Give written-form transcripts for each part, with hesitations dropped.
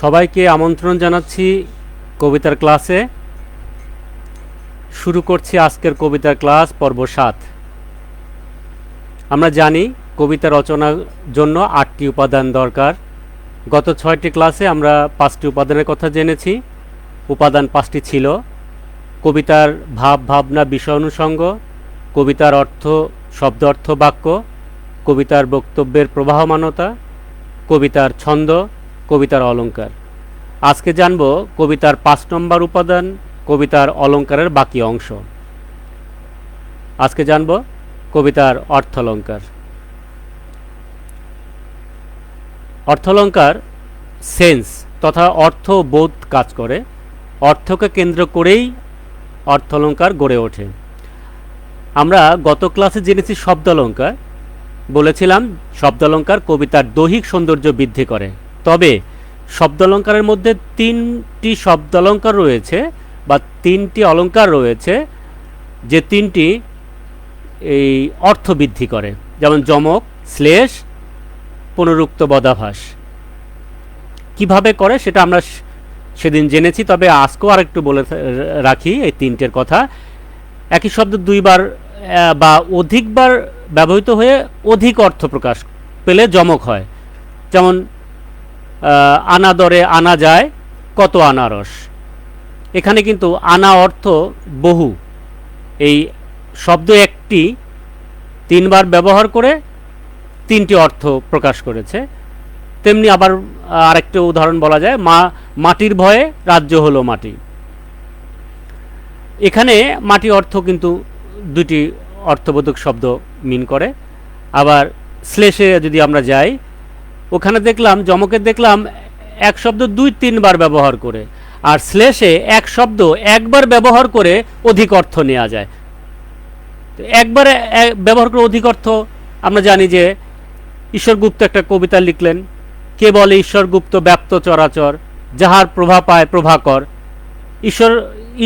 সবাইকে আমন্ত্রণ জানাচ্ছি কবিতার ক্লাসে। শুরু করছি আজকের কবিতার ক্লাস পর্ব 7। আমরা জানি কবিতা রচনার জন্য 8টি উপাদান দরকার। গত 6টি ক্লাসে আমরা 5টি উপাদানের কথা জেনেছি। উপাদান 5টি ছিল: কবিতার ভাব ভাবনা বিষয় অনুষঙ্গ, কবিতার অর্থ শব্দ অর্থ বাক্য, কবিতার বক্তব্যের প্রবাহমানতা, কবিতার ছন্দ, কবিতার অলঙ্কার। আজকে জানব কবিতার 5 নম্বর উপাদান, কবিতার অলঙ্কারের বাকি অংশ। আজকে জানব কবিতার অর্থলঙ্কার। অর্থলঙ্কার সেন্স তথা অর্থবোধ কাজ করে। অর্থকে কেন্দ্র করেই অর্থলঙ্কার গড়ে ওঠে। আমরা গত ক্লাসে জেনেছি শব্দালঙ্কার। বলেছিলাম শব্দালঙ্কার কবিতার দৈহিক সৌন্দর্য বৃদ্ধি করে। তবে শব্দালঙ্কারের মধ্যে 3টি শব্দালঙ্কার রয়েছে বা 3টি অলঙ্কার রয়েছে, যে 3টি এই অর্থ বৃদ্ধি করে, যেমন যমক, শ্লেষ, পুনরুক্ত বদাভাস। কিভাবে করে সেটা আমরা সেদিন জেনেছি। তবে আজকেও আরেকটু বলে রাখি এই 3টের কথা। একই শব্দ দুইবার বা অধিকবার ব্যবহৃত হয়ে অধিক অর্থ প্রকাশ পেলে যমক হয়। যেমন আনা দরে আনা যায় কত আনারস। এখানে কিন্তু আনা অর্থ বহু, এই শব্দ একটি 3বার ব্যবহার করে 3টি অর্থ প্রকাশ করেছে। তেমনি আবার আরেকটা উদাহরণ বলা যায়, মাটির ভয়ে রাজ্য হলো মাটি। এখানে মাটি অর্থ কিন্তু 2টি অর্থবোধক শব্দ মিন করে। আবার শ্লেষে যদি আমরা যাই, ওখানে দেখলাম যমকে দেখলাম এক শব্দ 2-3বার ব্যবহার করে, আর শ্লেষে এক শব্দ একবার ব্যবহার করে অধিক অর্থ নেওয়া যায়। একবার ব্যবহার করে অধিক অর্থ আমরা জানি যে ঈশ্বরগুপ্ত একটা কবিতা লিখলেন, কে বলে ঈশ্বরগুপ্ত ব্যাপ্ত চরাচর, যাহার প্রভা পায় প্রভাকর।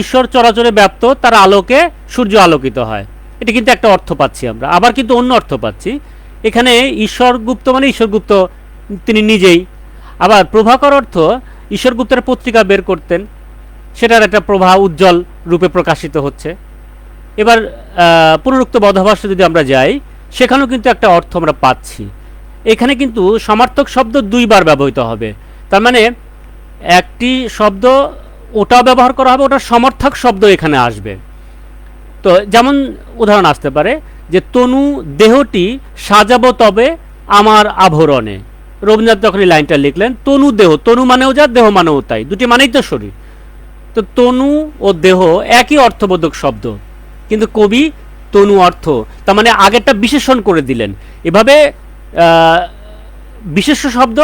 ঈশ্বর চরাচরে ব্যাপ্ত, তার আলোকে সূর্য আলোকিত হয়। এটা কিন্তু একটা অর্থ পাচ্ছি আমরা। আবার কিন্তু অন্য অর্থ পাচ্ছি। এখানে ঈশ্বরগুপ্ত মানে ঈশ্বরগুপ্ত তিনি নিজেই। আবার প্রভাকর অর্থ ঈশ্বরগুপ্তের পত্রিকা বের করতেন, সেটার একটা প্রভা উজ্জ্বল রূপে প্রকাশিত হচ্ছে। এবার পুনরুক্ত বদাভাসে যদি আমরা যাই, সেখানেও কিন্তু একটা অর্থ আমরা পাচ্ছি। এখানে কিন্তু সমার্থক শব্দ 2বার ব্যবহৃত হবে। তার মানে একটি শব্দ ওটাও ব্যবহার করা হবে, ওটার সমর্থক শব্দ এখানে আসবে। তো যেমন উদাহরণ আসতে পারে যে তনু দেহটি সাজাবো তবে আমার আভরণে। রবীন্দ্রনাথ যখন এই লাইনটা লিখলেন, তনু দেহ, তনু মানেও যা, দেহ মানেও তাই, দুটি মানেই তো শরীর। তো তনু ও দেহ একই অর্থবোধক শব্দ, কিন্তু কবি তনু অর্থ, তার মানে আগেরটা বিশেষণ করে দিলেন। এভাবে বিশেষ্য শব্দ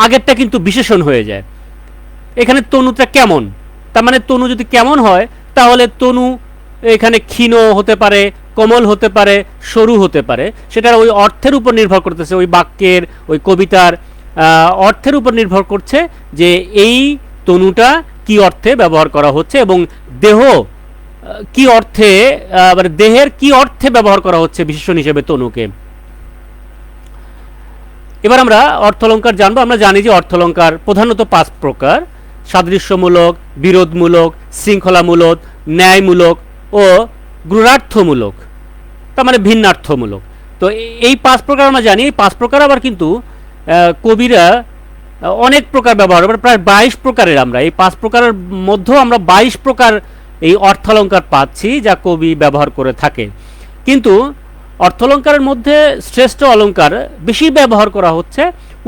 আগেরটা কিন্তু বিশেষণ হয়ে যায়। এখানে তনুটা কেমন, তার মানে তনু যদি কেমন হয়, তাহলে তনু এখানে ক্ষীণ হতে পারে, কোমল হতে পারে, সরু হতে পারে। সেটা ওই অর্থের উপর নির্ভর করতেছে, ওই বাক্যের, ওই কবিতার অর্থের উপর নির্ভর করছে যে এই তনুটা কি অর্থে ব্যবহার করা হচ্ছে এবং দেহ কি অর্থে, মানে দেহের কি অর্থে ব্যবহার করা হচ্ছে বিশেষণ হিসেবে তনুকে। এবার আমরা অর্থলঙ্কার জানবো। আমরা জানি যে অর্থলঙ্কার প্রধানত 5 প্রকার: সাদৃশ্যমূলক, বিরোধমূলক, শৃঙ্খলামূলক, ন্যায়মূলক ও গূঢ়ার্থমূলক, তার মানে ভিন্নার্থমূলক। তো এই 5 প্রকার আমরা জানি। এই 5 প্রকার আবার কিন্তু কবিরা অনেক প্রকার ব্যবহার করে, প্রায় 22 প্রকারের। আমরা এই 5 প্রকারের মধ্যেও আমরা 22 প্রকার এই অর্থলঙ্কার পাচ্ছি যা কবি ব্যবহার করে থাকে। কিন্তু অর্থলঙ্কারের মধ্যে শ্রেষ্ঠ অলঙ্কার বেশি ব্যবহার করা হচ্ছে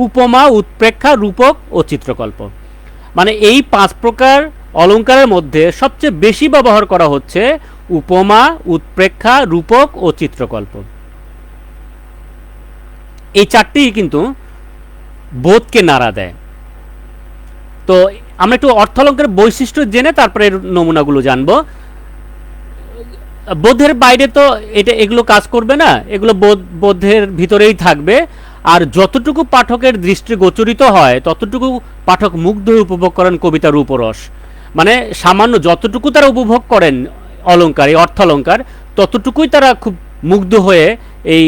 উপমা, উৎপ্রেক্ষা, রূপক ও চিত্রকল্প। মানে এই 5 প্রকার অলঙ্কারের মধ্যে সবচেয়ে বেশি ব্যবহার করা হচ্ছে উপমা, উৎপ্রেক্ষা, রূপক ও চিত্রকল্প। এই 4টিই কিন্তু বোধকে নাড়া দেয়। তো আমরা একটু অর্থলঙ্কারের বৈশিষ্ট্য জেনে তারপরে নমুনাগুলো জানবো। বোধের বাইরে তো এগুলো কাজ করবে না, এগুলো বোধের ভিতরেই থাকবে। আর যতটুকু পাঠকের দৃষ্টি গোচরিত হয় ততটুকু পাঠক মুগ্ধ হয়ে উপভোগ করেন কবিতার রূপরস। মানে সামান্য যতটুকু তারা উপভোগ করেন অলঙ্কার, এই অর্থলঙ্কার, ততটুকুই তারা খুব মুগ্ধ হয়ে এই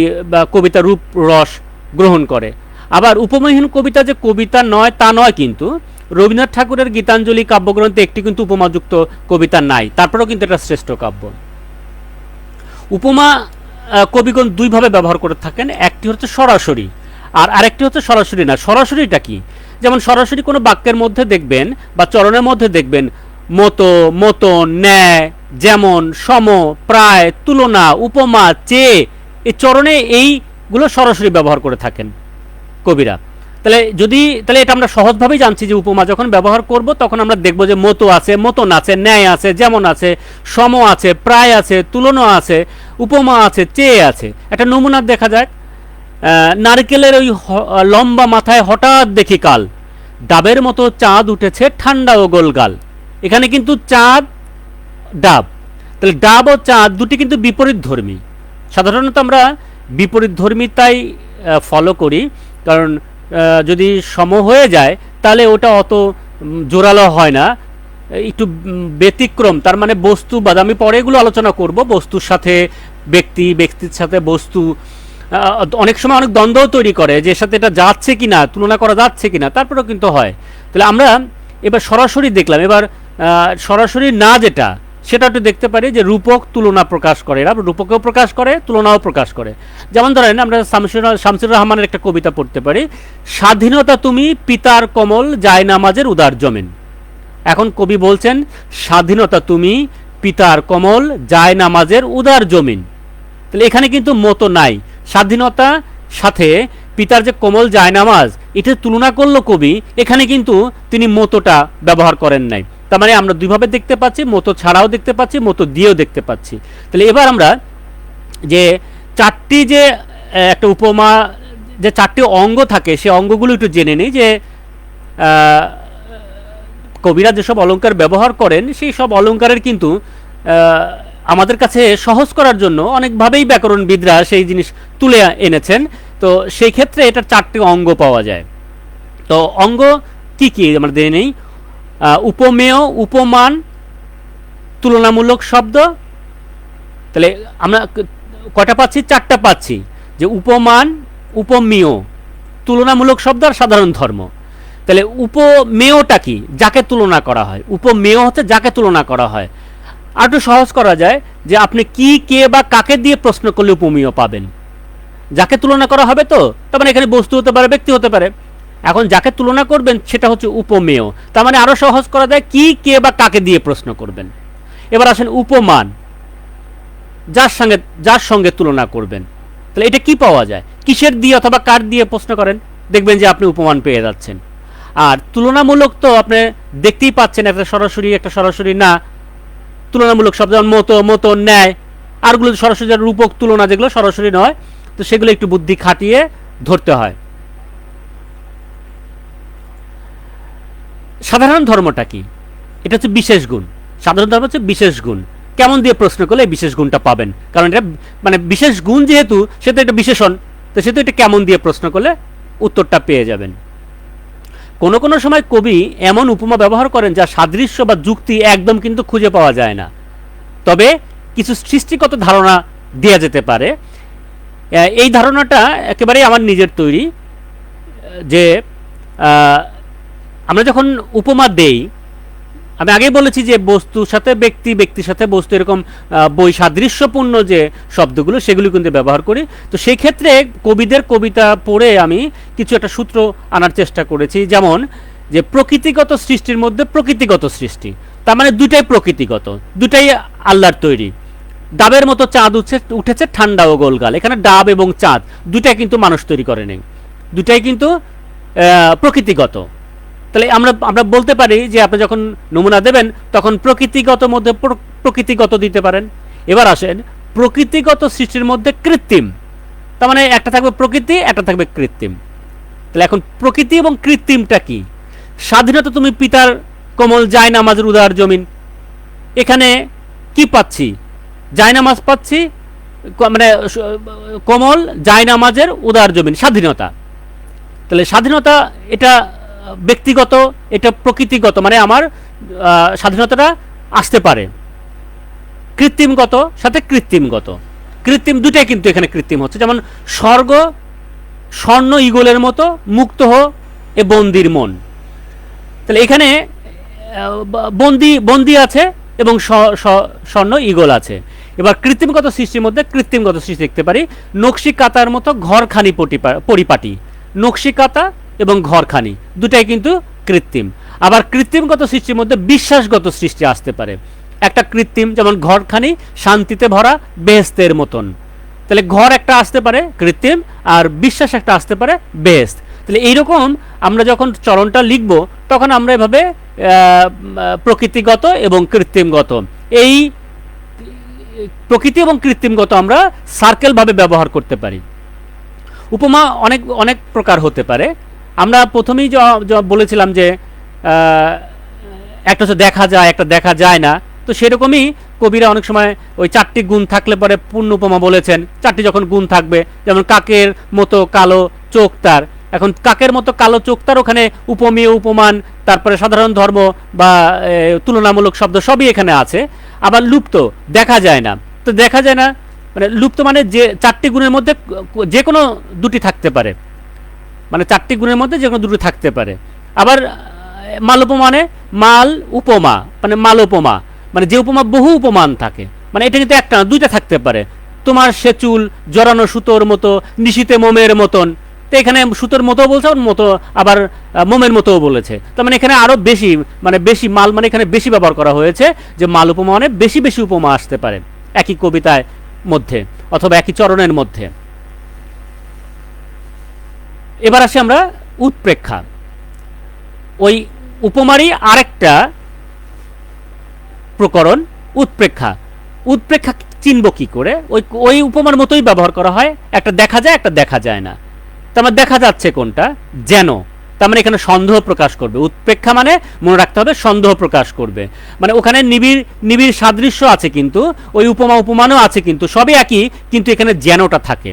কবিতার রূপ রস গ্রহণ করে। আবার উপমাহীন কবিতা যে কবিতা নয় তা নয়, কিন্তু রবীন্দ্রনাথ ঠাকুরের গীতাঞ্জলি কাব্যগ্রন্থে একটি কিন্তু উপমাযুক্ত কবিতা নাই, তারপরেও কিন্তু এটা শ্রেষ্ঠ কাব্য। উপমা কবিগণ দুইভাবে ব্যবহার করে থাকেন, একটি হচ্ছে সরাসরি আর আরেকটি হচ্ছে সরাসরি না। সরাসরিটা কি? যেমন সরাসরি কোনো বাক্যের মধ্যে দেখবেন বা চরণের মধ্যে দেখবেন মতো, মতন, ন্যায়, যেমন, সম, প্রায়, তুলনা, উপমা, চেয়ে, এই চরণে এইগুলো সরাসরি ব্যবহার করে থাকেন কবিরা। তাহলে এটা আমরা সহজভাবেই জানছি যে উপমা যখন ব্যবহার করব তখন আমরা দেখব যে মতো আছে, মতন আছে, ন্যায় আছে, যেমন আছে, সম আছে, প্রায় আছে, তুলনা আছে, উপমা আছে, চেয়ে আছে। একটা নমুনা দেখা যাক। নারকেলের ওই লম্বা মাথায় হঠাৎ দেখি কাল, ডাবের মতো চাঁদ উঠেছে ঠান্ডা ও গোলগাল। এখানে কিন্তু চাঁদ, ডাব, তাহলে ডাব ও চাঁদ দুটি কিন্তু বিপরীত ধর্মী। সাধারণত আমরা বিপরীত ধর্মিতাই ফলো করি, কারণ যদি সম হয়ে যায় তাহলে ওটা অত জোরালো হয় না, একটু ব্যতিক্রম। তার মানে বস্তু বাদ, আমি পরে এগুলো আলোচনা করব, বস্তুর সাথে ব্যক্তি, ব্যক্তির সাথে বস্তু অনেক সময় অনেক দ্বন্দ্বও তৈরি করে যে এর সাথে এটা যাচ্ছে কিনা, তুলনা করা যাচ্ছে কিনা, তারপরেও কিন্তু হয়। তাহলে আমরা এবার সরাসরি দেখলাম, এবার সরাসরি না যেটা সেটা একটু দেখতে পারি যে রূপক তুলনা প্রকাশ করে। এরা রূপকেও প্রকাশ করে, তুলনাও প্রকাশ করে। যেমন ধরেন আমরা শামসুর রহমানের একটা কবিতা পড়তে পারি, স্বাধীনতা তুমি পিতার কমল জায়নামাজের উদার জমিন। এখন কবি বলছেন স্বাধীনতা তুমি পিতার কমল জায়নামাজের উদার জমিন। তাহলে এখানে কিন্তু মতো নাই, স্বাধীনতা সাথে পিতার যে কোমল জায়নামাজ এটা তুলনা করলো কবি, এখানে কিন্তু তিনি মতোটা ব্যবহার করেন নাই। তার মানে আমরা দুইভাবে দেখতে পাচ্ছি, মতো ছাড়াও দেখতে পাচ্ছি, মতো দিয়েও দেখতে পাচ্ছি। তাহলে এবার আমরা যে চারটি যে একটা উপমা যে চারটি অঙ্গ থাকে সে অঙ্গগুলো একটু জেনে নিই। যে কবিরা যেসব অলঙ্কার ব্যবহার করেন সেই সব অলঙ্কারের কিন্তু আমাদের কাছে সহজ করার জন্য অনেকভাবেই ব্যাকরণবিদরা সেই জিনিস তুলে এনেছেন। তো সেই ক্ষেত্রে এটার চারটি অঙ্গ পাওয়া যায়। তো অঙ্গ কি কি আমরা দেখে নেই। উপমেয়, উপমান, তুলনামূলক শব্দ। তাহলে আমরা কয়টা পাচ্ছি? চারটা পাচ্ছি, যে উপমান, উপমেয়, তুলনামূলক শব্দ আর সাধারণ ধর্ম। তাহলে উপমেয়টা কি? যাকে তুলনা করা হয়। উপমেয় হচ্ছে যাকে তুলনা করা হয়। আর একটু সহজ করা যায় যে আপনি কি, কে বা কাকে দিয়ে প্রশ্ন করলে উপমেয় পাবেন। যাকে তুলনা করা হবে, তো তার মানে এখানে বস্তু হতে পারে, ব্যক্তি হতে পারে। এখন যাকে তুলনা করবেন সেটা হচ্ছে উপমেয়। তার মানে আরো সহজ করা যায় কি, কে বা কাকে দিয়ে প্রশ্ন করবেন। এবার আসেন উপমান, যার সঙ্গে তুলনা করবেন। তাহলে এটা কি পাওয়া যায়? কিসের দিয়ে অথবা কার দিয়ে প্রশ্ন করেন, দেখবেন যে আপনি উপমান পেয়ে যাচ্ছেন। আর তুলনামূলক তো আপনি দেখতেই পাচ্ছেন, একটা সরাসরি না, তুলনামূলক শব্দ যেমন মতো, মতো, ন্যায়, আরগুলো সরাসরি রূপক তুলনা যেগুলো সরাসরি নয়, তো সেগুলো একটু বুদ্ধি খাটিয়ে ধরতে হয়। সাধারণ ধর্মটা কি? এটা হচ্ছে বিশেষ গুণ। সাধারণ ধর্ম হচ্ছে বিশেষ গুণ। কেমন দিয়ে প্রশ্ন করলে এই বিশেষ গুণটা পাবেন, কারণ এটা মানে বিশেষ গুণ যেহেতু, সেটা একটা বিশেষণ, তো সেহেতু এটা কেমন দিয়ে প্রশ্ন করলে উত্তরটা পেয়ে যাবেন। কোনো কোনো সময় কবি এমন উপমা ব্যবহার করেন যা সাদৃশ্য বা যুক্তি একদম কিন্তু খুঁজে পাওয়া যায় না, তবে কিছু সৃষ্টিগত ধারণা দেওয়া যেতে পারে। এই ধারণাটা একেবারেই আমার নিজের তৈরি। যে আমরা যখন উপমা দেই, আমি আগেই বলেছি যে বস্তুর সাথে ব্যক্তি, ব্যক্তির সাথে বস্তু, এরকম বৈসাদৃশ্যপূর্ণ যে শব্দগুলো সেগুলো কিন্তু ব্যবহার করি। তো সেই ক্ষেত্রে কবিদের কবিতা পড়ে আমি কিছু একটা সূত্র আনার চেষ্টা করেছি। যেমন যে প্রকৃতিগত সৃষ্টির মধ্যে প্রকৃতিগত সৃষ্টি, তার মানে দুটাই প্রকৃতিগত, দুটাই আল্লাহর তৈরি। ডাবের মতো চাঁদ উঠেছে ঠান্ডা ও গোলগাল। এখানে ডাব এবং চাঁদ দুটাই কিন্তু মানুষ তৈরি করে নেই, দুটাই কিন্তু প্রকৃতিগত। তাহলে আমরা বলতে পারি যে আপনি যখন নমুনা দেবেন তখন প্রকৃতিগত মধ্যে প্রকৃতিগত দিতে পারেন। এবার আসেন প্রকৃতিগত সৃষ্টির মধ্যে কৃত্রিম, তার মানে একটা থাকবে প্রকৃতি, একটা থাকবে কৃত্রিম। তাহলে এখন প্রকৃতি এবং কৃত্রিমটা কি? স্বাধীনতা তুমি পিতার কোমল জায়নামাজের উদার জমিন। এখানে কি পাচ্ছি? জায়নামাজ পাচ্ছি, মানে কোমল জায়নামাজের উদার জমিন, স্বাধীনতা। তাহলে স্বাধীনতা এটা ব্যক্তিগত, এটা প্রকৃতিগত, মানে আমার স্বাধীনতাটা আসতে পারে। কৃত্রিমগত সাথে কৃত্রিমগত, কৃত্রিম দুটাই কিন্তু এখানে কৃত্রিম হচ্ছে। যেমন স্বর্গ স্বর্ণ ইগলের মতো মুক্ত হো এ বন্দির মন। তাহলে এখানে বন্দি বন্দি আছে এবং স্বর্ণ ঈগল আছে। এবার কৃত্রিমগত সৃষ্টির মধ্যে কৃত্রিমগত সৃষ্টি দেখতে পারি, নকশি কাতার মতো ঘরখানি পরিপাটি, নকশি কাতা এবং ঘরখানি দুটাই কিন্তু কৃত্রিম। আবার কৃত্রিমগত সৃষ্টির মধ্যে বিশ্বাসগত সৃষ্টি আসতে পারে। একটা কৃত্রিম, যেমন ঘরখানি শান্তিতে ভরা বেহেস্তের মতন, তাহলে ঘর একটা আসতে পারে কৃত্রিম, আর বিশ্বাস একটা আসতে পারে বেহেস্ত। তাহলে এইরকম আমরা যখন চরণটা লিখব তখন আমরা এভাবে প্রকৃতিগত এবং কৃত্রিমগত, এই প্রকৃতি এবং কৃত্রিমগত আমরা সার্কেলভাবে ব্যবহার করতে পারি। উপমা অনেক অনেক প্রকার হতে পারে। আমরা প্রথমেই বলেছিলাম যে একটা হচ্ছে দেখা যায়, একটা দেখা যায় না। তো সেরকমই কবিরা অনেক সময় ওই 4টি গুণ থাকলে পরে পূর্ণ উপমা বলেছেন। 4টি যখন গুণ থাকবে, যেমন কাকের মতো কালো চোখ তার, এখন কাকের মতো কালো চোখ তার ওখানে উপমেয়, উপমান, তারপরে সাধারণ ধর্ম বা তুলনামূলক শব্দ সবই এখানে আছে। আবার লুপ্ত, দেখা যায় না। তো দেখা যায় না মানে লুপ্ত মানে যে 4টি গুণের মধ্যে যে কোনো দুটি থাকতে পারে, মানে 4টি গুণের মধ্যে যে কোনো দুটি থাকতে পারে। আবার মাল উপমানে মাল উপমা মানে মাল উপমা, মানে যে উপমা বহু উপমান থাকে, মানে এটা কিন্তু একটা না, দুইটা থাকতে পারে। তোমার সে চুল জড়ানো সুতোর মতো, নিশীতে মোমের মতন। তো এখানে সুতোর মতো বলছে, ওর মতো আবার মোমের মতোও বলেছে। তার মানে এখানে আরও বেশি, মানে বেশি মাল, মানে এখানে বেশি ব্যবহার করা হয়েছে, যে মাল উপমা মানে বেশি বেশি উপমা আসতে পারে একই কবিতায় মধ্যে অথবা একই চরণের মধ্যে। এবার আসি আমরা উৎপ্রেক্ষা। ওই উপমারই আরেকটা প্রকরণ উৎপ্রেক্ষা। উৎপ্রেক্ষা চিনব কি করে? ওই উপমার মতোই ব্যবহার করা হয়, একটা দেখা যায়, একটা দেখা যায় না। তার মানে দেখা যাচ্ছে কোনটা? যেন, তার মানে এখানে সন্দেহ প্রকাশ করবে। উৎপ্রেক্ষা মানে মনে রাখতে হবে সন্দেহ প্রকাশ করবে, মানে ওখানে নিবিড় নিবিড় সাদৃশ্য আছে, কিন্তু ওই উপমা উপমানও আছে, কিন্তু সবই একই, কিন্তু এখানে যেনটা থাকে,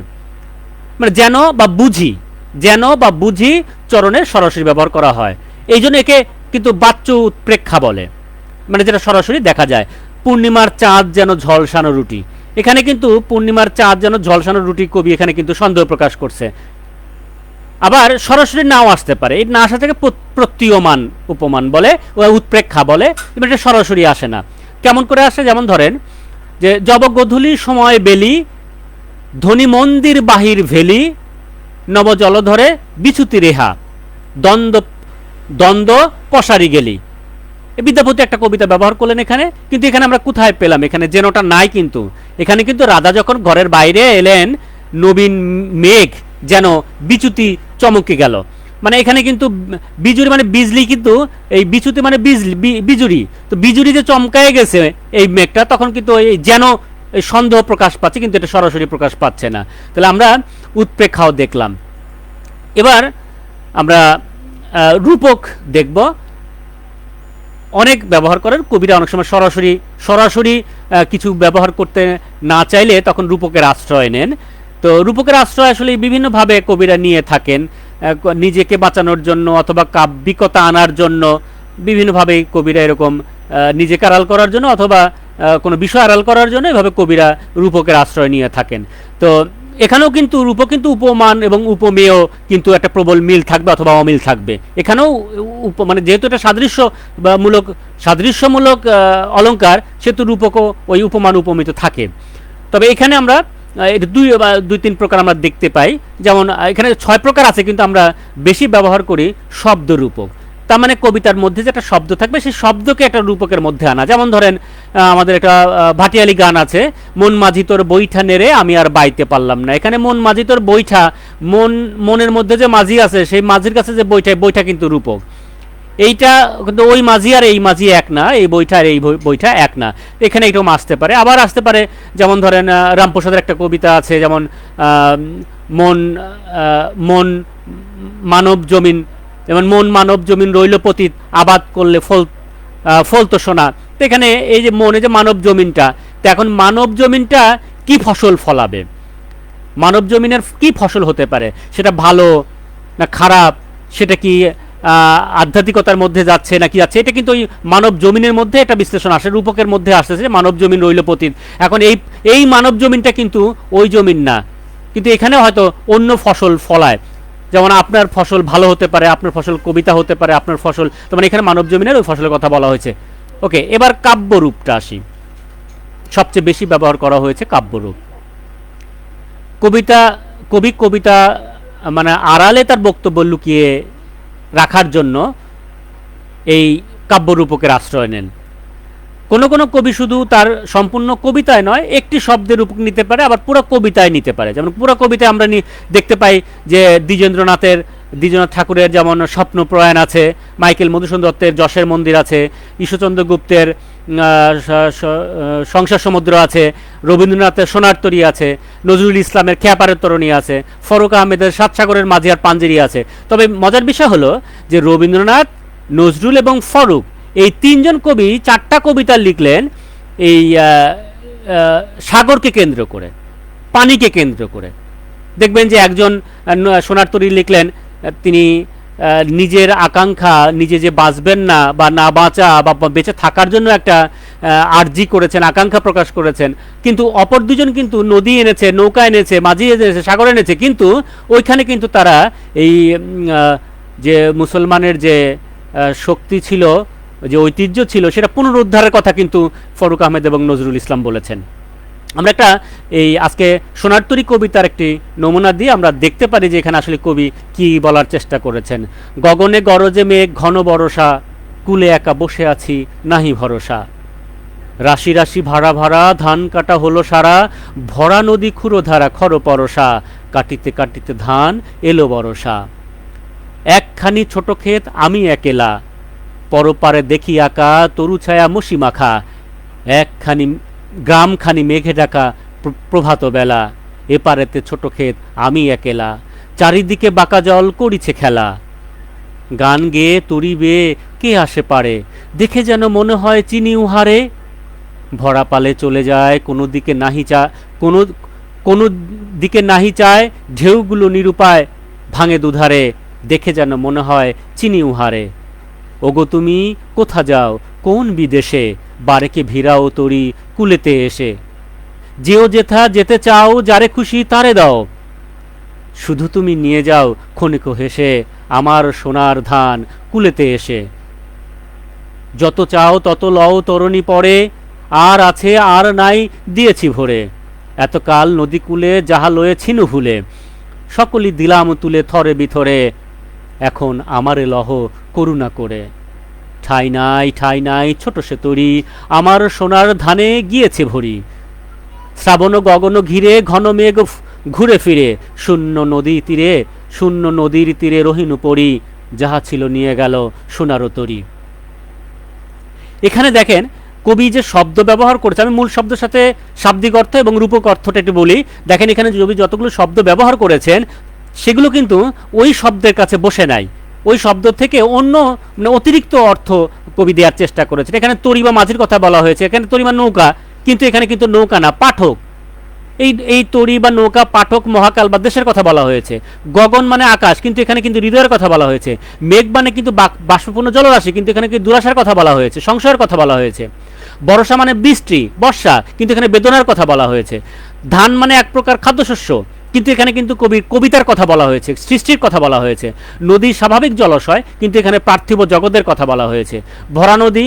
মানে যেন বা বুঝি, যেন বা বুঝি চরণে সরাসরি ব্যবহার করা হয়। এই জন্য একে কিন্তু বাচ্য উৎপ্রেক্ষা বলে, মানে যেটা সরাসরি দেখা যায়। পূর্ণিমার চাঁদ যেন ঝলসানো রুটি, এখানে কিন্তু পূর্ণিমার চাঁদ যেন ঝলসানো রুটি কবি এখানে কিন্তু সন্দেহ প্রকাশ করছে। আবার সরাসরি নাও আসতে পারে, এই না আসা থেকে প্রতীয়মান উপমান বলে, উৎপ্রেক্ষা বলে, কিন্তু এটা সরাসরি আসে না। কেমন করে আসে? যেমন ধরেন যে জব গধূলি সময় বেলি, ধনী মন্দির বাহির ভেলি, নব জলধরে বিছুতি রেহা, দ্বন্দ্ব দ্বন্দ্ব পসারি গেলি। বিদ্যাপতি একটা কবিতা ব্যবহার করলেন এখানে, কিন্তু এখানে আমরা কোথায় পেলাম? এখানে যেনটা নাই। কিন্তু এখানে কিন্তু রাধা যখন ঘরের বাইরে এলেন, নবীন মেঘ যেন বিচুতি চমকে গেল, মানে এখানে কিন্তু বিজুরি মানে বিজলি, কিন্তু এই বিচুতি মানে বিজুরি, তো বিজুরি যে চমকায় গেছে এই মেঘটা, তখন কিন্তু এই যেন এই সন্দেহ প্রকাশ পাচ্ছে, কিন্তু এটা সরাসরি প্রকাশ পাচ্ছে না। তাহলে আমরা উৎপ্রেক্ষাও দেখলাম। এবার আমরা রূপক দেখব। অনেক ব্যবহার করেন কবিরা, অনেক সময় সরাসরি সরাসরি কিছু ব্যবহার করতে না চাইলে তখন রূপকের আশ্রয় নেন। তো রূপকের আশ্রয় আসলে বিভিন্নভাবে কবিরা নিয়ে থাকেন, নিজেকে বাঁচানোর জন্য অথবা কাব্যিকতা আনার জন্য বিভিন্নভাবে কবিরা এরকম নিজেকে আড়াল করার জন্য অথবা কোনো বিষয় আড়াল করার জন্য এভাবে কবিরা রূপকের আশ্রয় নিয়ে থাকেন। তো এখানেও কিন্তু রূপক কিন্তু উপমান এবং উপমেয় কিন্তু একটা প্রবল মিল থাকবে অথবা অমিল থাকবে। এখানেও মানে যেহেতু এটা সাদৃশ্যমূলক অলঙ্কার, সেহেতু রূপকও ওই উপমান উপমিত থাকে। তবে এখানে আমরা দুই তিন প্রকার আমরা দেখতে পাই। যেমন এখানে 6 প্রকার আছে, কিন্তু আমরা বেশি ব্যবহার করি শব্দ রূপক। তার মানে কবিতার মধ্যে যে একটা শব্দ থাকবে, সেই শব্দকে একটা রূপকের মধ্যে আনা। যেমন ধরেন আমাদের একটা ভাটিয়ালি গান আছে, মন মাঝি তোর বৈঠা নেড়ে আমি আর বাইতে পারলাম না। এখানে মন মাঝি তোর বৈঠা, মনের মধ্যে যে মাঝি আছে, সেই মাঝির কাছে যে বৈঠা কিন্তু রূপক। এইটা কিন্তু ওই মাঝি আর এই মাঝি এক না, এই বৈঠা আর এই বৈঠা এক না। এখানে এরকম আসতে পারে। আবার আসতে পারে যেমন ধরেন রামপ্রসাদের একটা কবিতা আছে, যেমন মন মানব জমিন, যেমন মন মানব জমিন রইল পতিত, আবাদ করলে ফল তো সোনা। তো এখানে এই যে মনে যে মানব জমিনটা, তো এখন মানব জমিনটা কি ফসল ফলাবে? মানব জমিনের কি ফসল হতে পারে? সেটা ভালো না খারাপ? সেটা কি আধ্যাত্মিকতার মধ্যে যাচ্ছে নাকি যাচ্ছে? এটা কিন্তু ওই মানব জমিনের মধ্যে একটা বিশ্লেষণ আসে, রূপকের মধ্যে আসতেছে মানব জমিন রইল পতিত। এখন এই মানব জমিনটা কিন্তু ওই জমিন না, কিন্তু এখানে হয়তো অন্য ফসল ফলায়। যেমন আপনার ফসল ভালো হতে পারে, আপনার ফসল কবিতা হতে পারে, আপনার ফসল, তো মানে এখানে মানব জমিনের ওই ফসলের কথা বলা হয়েছে। ওকে, এবার কাব্যরূপটা আসি। সবচেয়ে বেশি ব্যবহার করা হয়েছে কাব্যরূপ। কবিতা মানে আড়ালে তার বক্তব্য লুকিয়ে রাখার জন্য এই কাব্যরূপকের আশ্রয় নেন। কোনো কোনো কবি শুধু তার সম্পূর্ণ কবিতায় নয়, একটি শব্দের রূপক নিতে পারে, আবার পুরো কবিতায় নিতে পারে। যেমন পুরো কবিতায় আমরা দেখতে পাই যে দ্বিজেন্দ্রনাথ ঠাকুরের যেমন স্বপ্নপ্রয়াণ আছে, মাইকেল মধুসূদন দত্তের যশের মন্দির আছে, ঈশ্বরচন্দ্র গুপ্তের সংসার সমুদ্র আছে, রবীন্দ্রনাথের সোনার তরী আছে, নজরুল ইসলামের খেয়াপাড়ের তরণী আছে, ফরুক আহমেদের সাত সাগরের মাঝি আর পাঞ্জেরি আছে। তবে মজার বিষয় হলো যে রবীন্দ্রনাথ, নজরুল এবং ফরুক এই তিনজন কবি 4টা কবিতা লিখলেন এই সাগরকে কেন্দ্র করে, পানিকে কেন্দ্র করে। দেখবেন যে একজন সোনার তরী লিখলেন, তিনি নিজের আকাঙ্ক্ষা, নিজে যে বাঁচবেন না বা না বাঁচা বা বেঁচে থাকার জন্য একটা আর্জি করেছেন, আকাঙ্ক্ষা প্রকাশ করেছেন। কিন্তু অপর দুজন কিন্তু নদী এনেছে, নৌকা এনেছে, মাঝি এনেছে, সাগর এনেছে, কিন্তু ওইখানে কিন্তু তারা এই যে মুসলমানের যে শক্তি ছিল, যে ঐতিহ্য ছিল, সেটা পুনরুদ্ধারের কথা কিন্তু ফরুক আহমেদ এবং নজরুল ইসলাম বলেছেন। আমরা একটা এই আজকে সোনার তরী কবিতার একটি নমুনা দিয়ে আমরা দেখতে পারি যে এখানে আসলে কবি কি বলার চেষ্টা করেছেন। গগনে গরজে মেঘ ঘন বরষা, কুলে একা বসে আছি নাহি ভরসা। রাশি রাশি ভাড়া ভাড়া ধান কাটা হলো সারা, ভরা নদী ক্ষুরোধারা খর পরশা, কাটিতে কাটিতে ধান এলো বরষা। একখানি ছোট ক্ষেত আমি একেলা, পরপারে দেখি আঁকা তরু ছায়া মশি মাখা। একখানি গ্রামখানি মেঘে ঢাকা প্রভাত বেলা, এপারেতে ছোট ক্ষেত আমি একেলা। চারিদিকে বাঁকা জল করিছে খেলা, গান গেয়ে তরি বেয়ে কে আসে পারে, দেখে যেন মনে হয় চিনি উহারে। ভরা পালে চলে যায় কোনো দিকে নাহি কোনো দিকে নাহি চায়, ঢেউগুলো নিরুপায় ভাঙে দুধারে, দেখে যেন মনে হয় চিনি উহারে। ওগো তুমি কোথা যাও কোন বিদেশে, বারেকে ভিড়াও তরি কুলেতে এসে। যেও যেথা যেতে চাও যারে খুশি তারে দাও, শুধু তুমি নিয়ে যাও ক্ষণিক হেসে আমার সোনার ধান কুলেতে এসে। যত চাও তত লও তরণী পরে, আর আছে আর নাই দিয়েছি ভরে। এতকাল নদী কূলে যাহা লয়েছিনু ভুলে, সকলই দিলাম তুলে থরে বিথরে, এখন আমারে লহ করুণা করে। ঠাই নাই ছোট সে তরি, আমার সোনার ধানে গিয়েছে ভরি। শ্রাবণ গগন ঘিরে ঘন মেঘ ঘুরে ফিরে, শূন্য নদীর তীরে রহিনু পড়ি, যাহা ছিল নিয়ে গেল সোনার তরি। এখানে দেখেন কবি যে শব্দ ব্যবহার করেছে, আমি মূল শব্দের সাথে শাব্দিক অর্থ এবং রূপক অর্থটা একটু বলি। দেখেন এখানে কবি যতগুলো শব্দ ব্যবহার করেছেন সেগুলো কিন্তু ওই শব্দের কাছে বসে নাই, ওই শব্দ থেকে অন্য মানে অতিরিক্ত অর্থ কবি দেওয়ার চেষ্টা করেছেন। এখানে তরি বা মাঝির কথা বলা হয়েছে, এখানে তরি বা নৌকা, কিন্তু এখানে কিন্তু নৌকা না, পাঠক। এই তরি বা নৌকা, পাঠক, মহাকাল বা দেশের কথা বলা হয়েছে। গগন মানে আকাশ, কিন্তু এখানে কিন্তু হৃদয়ের কথা বলা হয়েছে। মেঘ মানে কিন্তু বাষ্পপূর্ণ জলরাশি, কিন্তু এখানে কিন্তু দুরাশার কথা বলা হয়েছে, সংশয়ের কথা বলা হয়েছে। বর্ষা মানে বৃষ্টি, বর্ষা, কিন্তু এখানে বেদনার কথা বলা হয়েছে। ধান মানে এক প্রকার খাদ্যশস্য, কিন্তু এখানে কিন্তু কবিতার কথা বলা হয়েছে, সৃষ্টির কথা বলা হয়েছে। নদী স্বাভাবিক জলাশয়, কিন্তু এখানে পার্থিব জগতের কথা বলা হয়েছে। ভরা নদী,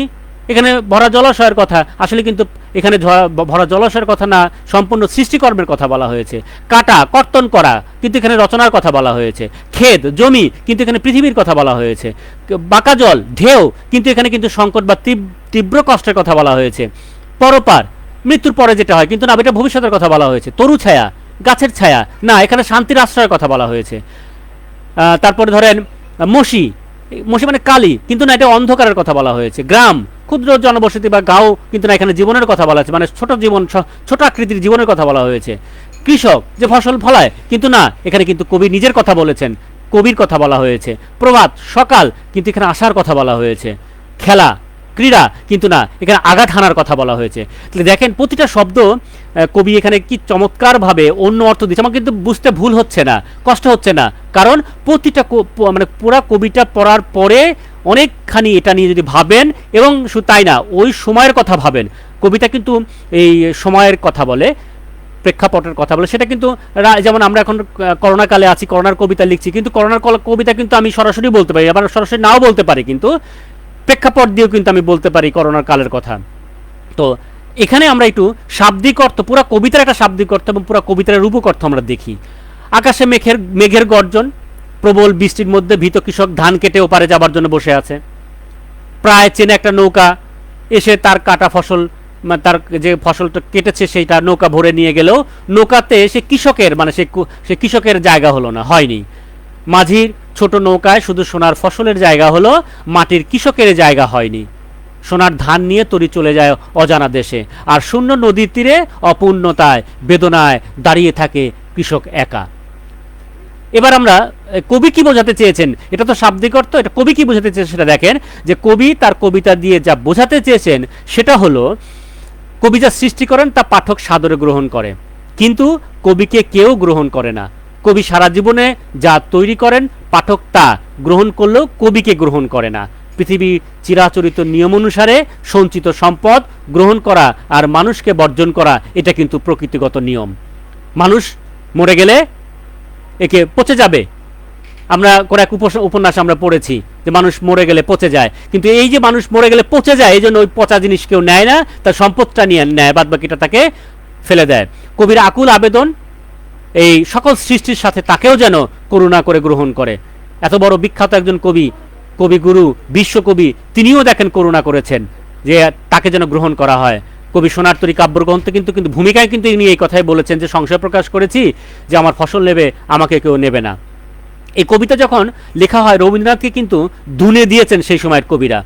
এখানে ভরা জলাশয়ের কথা, আসলে কিন্তু এখানে ভরা জলাশয়ের কথা না, সম্পূর্ণ সৃষ্টিকর্মের কথা বলা হয়েছে। কাটা, কর্তন করা, কিন্তু এখানে রচনার কথা বলা হয়েছে। ক্ষেত, জমি, কিন্তু এখানে পৃথিবীর কথা বলা হয়েছে। বাঁকা জল, ঢেউ, কিন্তু এখানে কিন্তু সংকট বা তীব্র কষ্টের কথা বলা হয়েছে। পরপার, মৃত্যুর পরে যেটা হয়, কিন্তু না, এটা ভবিষ্যতের কথা বলা হয়েছে। তরু ছায়া, গাছের ছায়া, না, এখানে শান্তির আশ্রয়ের কথা বলা হয়েছে। তারপরে ধরেন মশি মানে কালি, কিন্তু না, এটা অন্ধকারের কথা বলা হয়েছে। গ্রাম, ক্ষুদ্র জনবসতি বা গাঁও, কিন্তু না, এখানে জীবনের কথা বলা হয়েছে, মানে ছোট আকৃতির জীবনের কথা বলা হয়েছে। কৃষক যে ফসল ফলায়, কিন্তু না, এখানে কিন্তু কবি নিজের কথা বলেছেন, কবির কথা বলা হয়েছে। প্রভাত, সকাল, কিন্তু এখানে আসার কথা বলা হয়েছে। খেলা, ক্রীড়া, কিন্তু না, এখানে আঘাত হানার কথা বলা হয়েছে। তাহলে দেখেন প্রতিটা শব্দ কবি এখানে কি চমৎকারভাবে অন্য অর্থ দিচ্ছে। আমার কিন্তু বুঝতে ভুল হচ্ছে না, কষ্ট হচ্ছে না, কারণ প্রতিটা মানে পুরা কবিটা পড়ার পরে অনেকখানি এটা নিয়ে যদি ভাবেন, এবং তাই না, ওই সময়ের কথা ভাবেন। কবিতা কিন্তু এই সময়ের কথা বলে, প্রেক্ষাপটের কথা বলে, সেটা কিন্তু যেমন আমরা এখন করোনা কালে আছি, করোনার কবিতা লিখছি, কিন্তু করোনার কবিতা কিন্তু আমি সরাসরি বলতে পারি, আবার সরাসরি নাও বলতে পারি, কিন্তু প্রেক্ষাপট দিয়েও কিন্তু আমি বলতে পারি করোনার কালের কথা। তো এখানে আমরা একটু শাব্দিক অর্থ, পুরো কবিতার একটা শাব্দিক অর্থ এবং পুরো কবিতার রূপক অর্থ আমরা দেখি। আকাশে মেঘের গর্জন, প্রবল বৃষ্টির মধ্যে ভীত কৃষক ধান কেটে ওপারে যাবার জন্য বসে আছে। প্রায় চেনে একটা নৌকা এসে তার কাটা ফসল, তার যে ফসলটা কেটেছে সেইটা নৌকা ভরে নিয়ে গেলেও নৌকাতে সে কৃষকের, মানে সে কৃষকের জায়গা হলো না, হয়নি। মাঝির ছোট নৌকায় শুধু সোনার ফসলের জায়গা হলো, মাটির কৃষকের জায়গা হয়নি। সোনার ধান নিয়ে তরি চলে যায় অজানা দেশে, আর শূন্য নদীর তীরে অপূর্ণতায় বেদনায় দাঁড়িয়ে থাকে কৃষক একা। এবার আমরা কবি কি বোঝাতে চেয়েছেন, এটা তো শাব্দিক অর্থ, এটা কবি কি বোঝাতে চেয়েছেন সেটা দেখেন। যে কবি তার কবিতা দিয়ে যা বোঝাতে চেয়েছেন সেটা হলো, কবি যা সৃষ্টি করেন তা পাঠক সাদরে গ্রহণ করে, কিন্তু কবিকে কেউ গ্রহণ করে না। কবি সারা জীবনে যা তৈরি করেন পাঠক তা গ্রহণ করলেও কবিকে গ্রহণ করে না। পৃথিবী চিরাচরিত নিয়ম অনুসারে সঞ্চিত সম্পদ গ্রহণ করা আর মানুষকে বর্জন করা, এটা কিন্তু প্রকৃতিগত নিয়ম। মানুষ মরে গেলে একে পচে যাবে, আমরা করে এক উপন্যাস আমরা পড়েছি যে মানুষ মরে গেলে পচে যায়, কিন্তু এই যে মানুষ মরে গেলে পচে যায়, এই জন্য ওই পচা জিনিস কেউ নেয় না, তার সম্পদটা নিয়ে নেয়, বাদ বাকিটা তাকে ফেলে দেয়। কবির আকুল আবেদন এই সকল সৃষ্টির সাথে তাকেও যেন করুণা করে গ্রহণ করে। এত বড় বিখ্যাত একজন কবি, কবিগুরু, বিশ্বকবি, তিনিও দেখেন করুণা করেছেন যে তাকে যেন গ্রহণ করা হয়। কবি সোনার তরী কাব্যগ্রন্থে কিন্তু ভূমিকায় কিন্তু ইনি এই কথাই বলেছেন যে সংশয় প্রকাশ করেছি যে আমার ফসল নেবে, আমাকে কেউ নেবে না। এই কবিতা যখন লেখা হয়, রবীন্দ্রনাথকে কিন্তু দুনে দিয়েছেন সেই সময়ের কবিরা,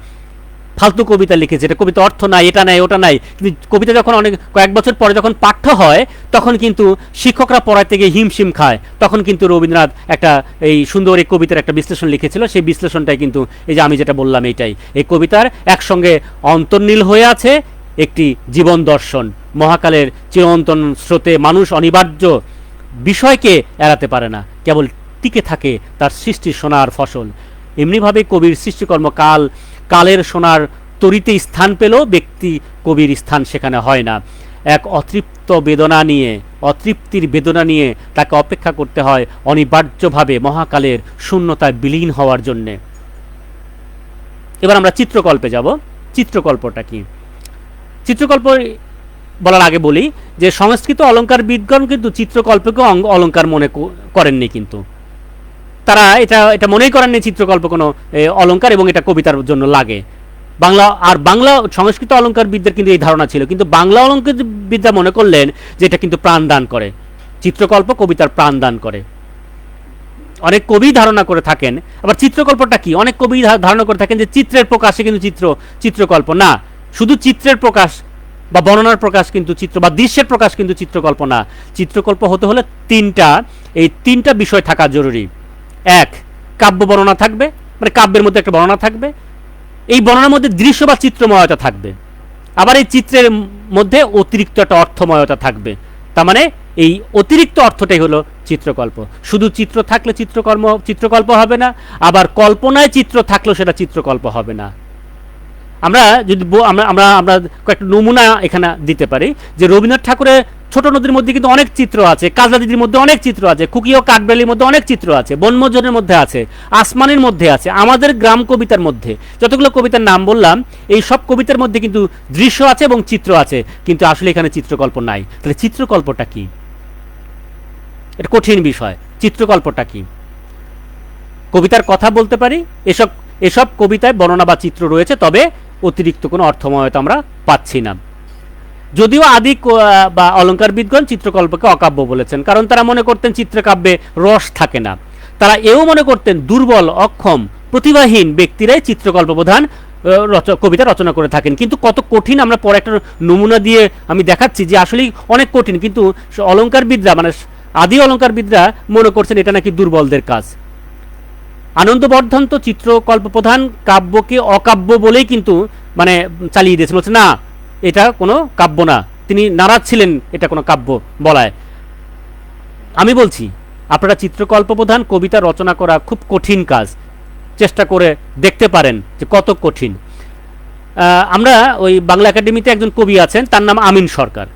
ফালতু কবিতা লিখেছে, এটা কবিতা অর্থ নাই, এটা নাই, ওটা নাই। কিন্তু কবিতা যখন কয়েক বছর পরে যখন পাঠ্য হয়, তখন কিন্তু শিক্ষকরা পড়াইতে গিয়ে হিমশিম খায়। তখন কিন্তু রবীন্দ্রনাথ একটা এই সুন্দর এই কবিতার একটা বিশ্লেষণ লিখেছিল, সেই বিশ্লেষণটাই কিন্তু এই যে আমি যেটা বললাম এইটাই। এই কবিতার একসঙ্গে অন্তর্নীল হয়ে আছে একটি জীবন দর্শন। মহাকালের চিরন্তন স্রোতে মানুষ অনিবার্য বিষয়কে এড়াতে পারে না, কেবল টিকে থাকে তার সৃষ্টির সোনার ফসল। এমনিভাবে কবির সৃষ্টিকর্ম কালের সোনার তরিতে স্থান পেল, ব্যক্তি কবির স্থান সেখানে হয় না। এক অতৃপ্তির বেদনা নিয়ে তাকে অপেক্ষা করতে হয় অনিবার্যভাবে মহাকালের শূন্যতায় বিলীন হওয়ার জন্যে। এবার আমরা চিত্রকল্পে যাব। চিত্রকল্পটা কি? চিত্রকল্প বলার আগে বলি যে সংস্কৃত অলঙ্কারবিদগণ কিন্তু চিত্রকল্পকে অলঙ্কার মনে করেননি, কিন্তু তারা এটা মনেই করেননি চিত্রকল্প কোনো অলঙ্কার এবং এটা কবিতার জন্য লাগে। বাংলা সংস্কৃত অলঙ্কারবিদদের কিন্তু এই ধারণা ছিল, কিন্তু বাংলা অলঙ্কারবিদরা মনে করলেন যে এটা কিন্তু প্রাণ দান করে, চিত্রকল্প কবিতার প্রাণ দান করে। অনেক কবি ধারণা করে থাকেন। আবার চিত্রকল্পটা কি? অনেক কবি ধারণা করে থাকেন যে চিত্রের প্রকাশে কিন্তু চিত্রকল্প না, শুধু চিত্রের প্রকাশ বা বর্ণনার প্রকাশ কিন্তু চিত্র, বা দৃশ্যের প্রকাশ কিন্তু চিত্রকল্প না। চিত্রকল্প হতে হলে তিনটা বিষয় থাকা জরুরি। এক, কাব্য বর্ণনা থাকবে, মানে কাব্যের মধ্যে একটা বর্ণনা থাকবে, এই বর্ণনার মধ্যে দৃশ্য বা চিত্রময়তা থাকবে, আবার এই চিত্রের মধ্যে অতিরিক্ত একটা অর্থময়তা থাকবে। তার মানে এই অতিরিক্ত অর্থটাই হলো চিত্রকল্প। শুধু চিত্র থাকলে চিত্রকল্প হবে না, আবার কল্পনায় চিত্র থাকলেও সেটা চিত্রকল্প হবে না। আমরা যদি আমরা কয়েকটা নমুনা এখানে দিতে পারি যে রবীন্দ্রনাথ ঠাকুরের ছোট নদীর মধ্যে কিন্তু অনেক চিত্র আছে, কাজলা দিদির মধ্যে অনেক চিত্র আছে, খুকি ও কাঠবেলির মধ্যে অনেক চিত্র আছে, বনমোহনের মধ্যে আছে, আসমানের মধ্যে আছে, আমাদের গ্রাম কবিতার মধ্যে যতগুলো কবিতার নাম বললাম, এই সব কবিতার মধ্যে কিন্তু দৃশ্য আছে এবং চিত্র আছে, কিন্তু আসলে এখানে চিত্রকল্প নাই। তাহলে চিত্রকল্পটা কি? এটা কঠিন বিষয়। চিত্রকল্পটা কি? কবিতার কথা বলতে পারি, এসব কবিতায় বর্ণনা বা চিত্র রয়েছে, তবে অতিরিক্ত কোনো অর্থময়তা আমরা পাচ্ছি না। যদিও আদি বা অলঙ্কারবিদগণ চিত্রকল্পকে অকাব্য বলেছেন, কারণ তারা মনে করতেন চিত্রকাব্যে রস থাকে না। তারা এও মনে করতেন দুর্বল, অক্ষম, প্রতিভাহীন ব্যক্তিরাই চিত্রকল্প প্রধান কবিতা রচনা করে থাকেন। কিন্তু কত কঠিন আমরা পরে একটা নমুনা দিয়ে আমি দেখাচ্ছি যে আসলেই অনেক কঠিন, কিন্তু অলঙ্কারবিদরা মানে আদি অলঙ্কারবিদরা মনে করছেন এটা নাকি দুর্বলদের কাজ। আনন্দবর্ধন তো চিত্রকল্প প্রধান কাব্যকে অকাব্য বলেই কিন্তু মানে চালিয়ে দিয়েছেন, বলছে না এটা কোনো কাব্য না, তিনি নারাজ ছিলেন এটা কোনো কাব্য বলায়। আমি বলছি আপনারা চিত্রকল্প প্রধান কবিতা রচনা করা খুব কঠিন কাজ, চেষ্টা করে দেখতে পারেন যে কত কঠিন। আমরা ওই বাংলা একাডেমিতে একজন কবি আছেন, তার নাম আমিন সরকার।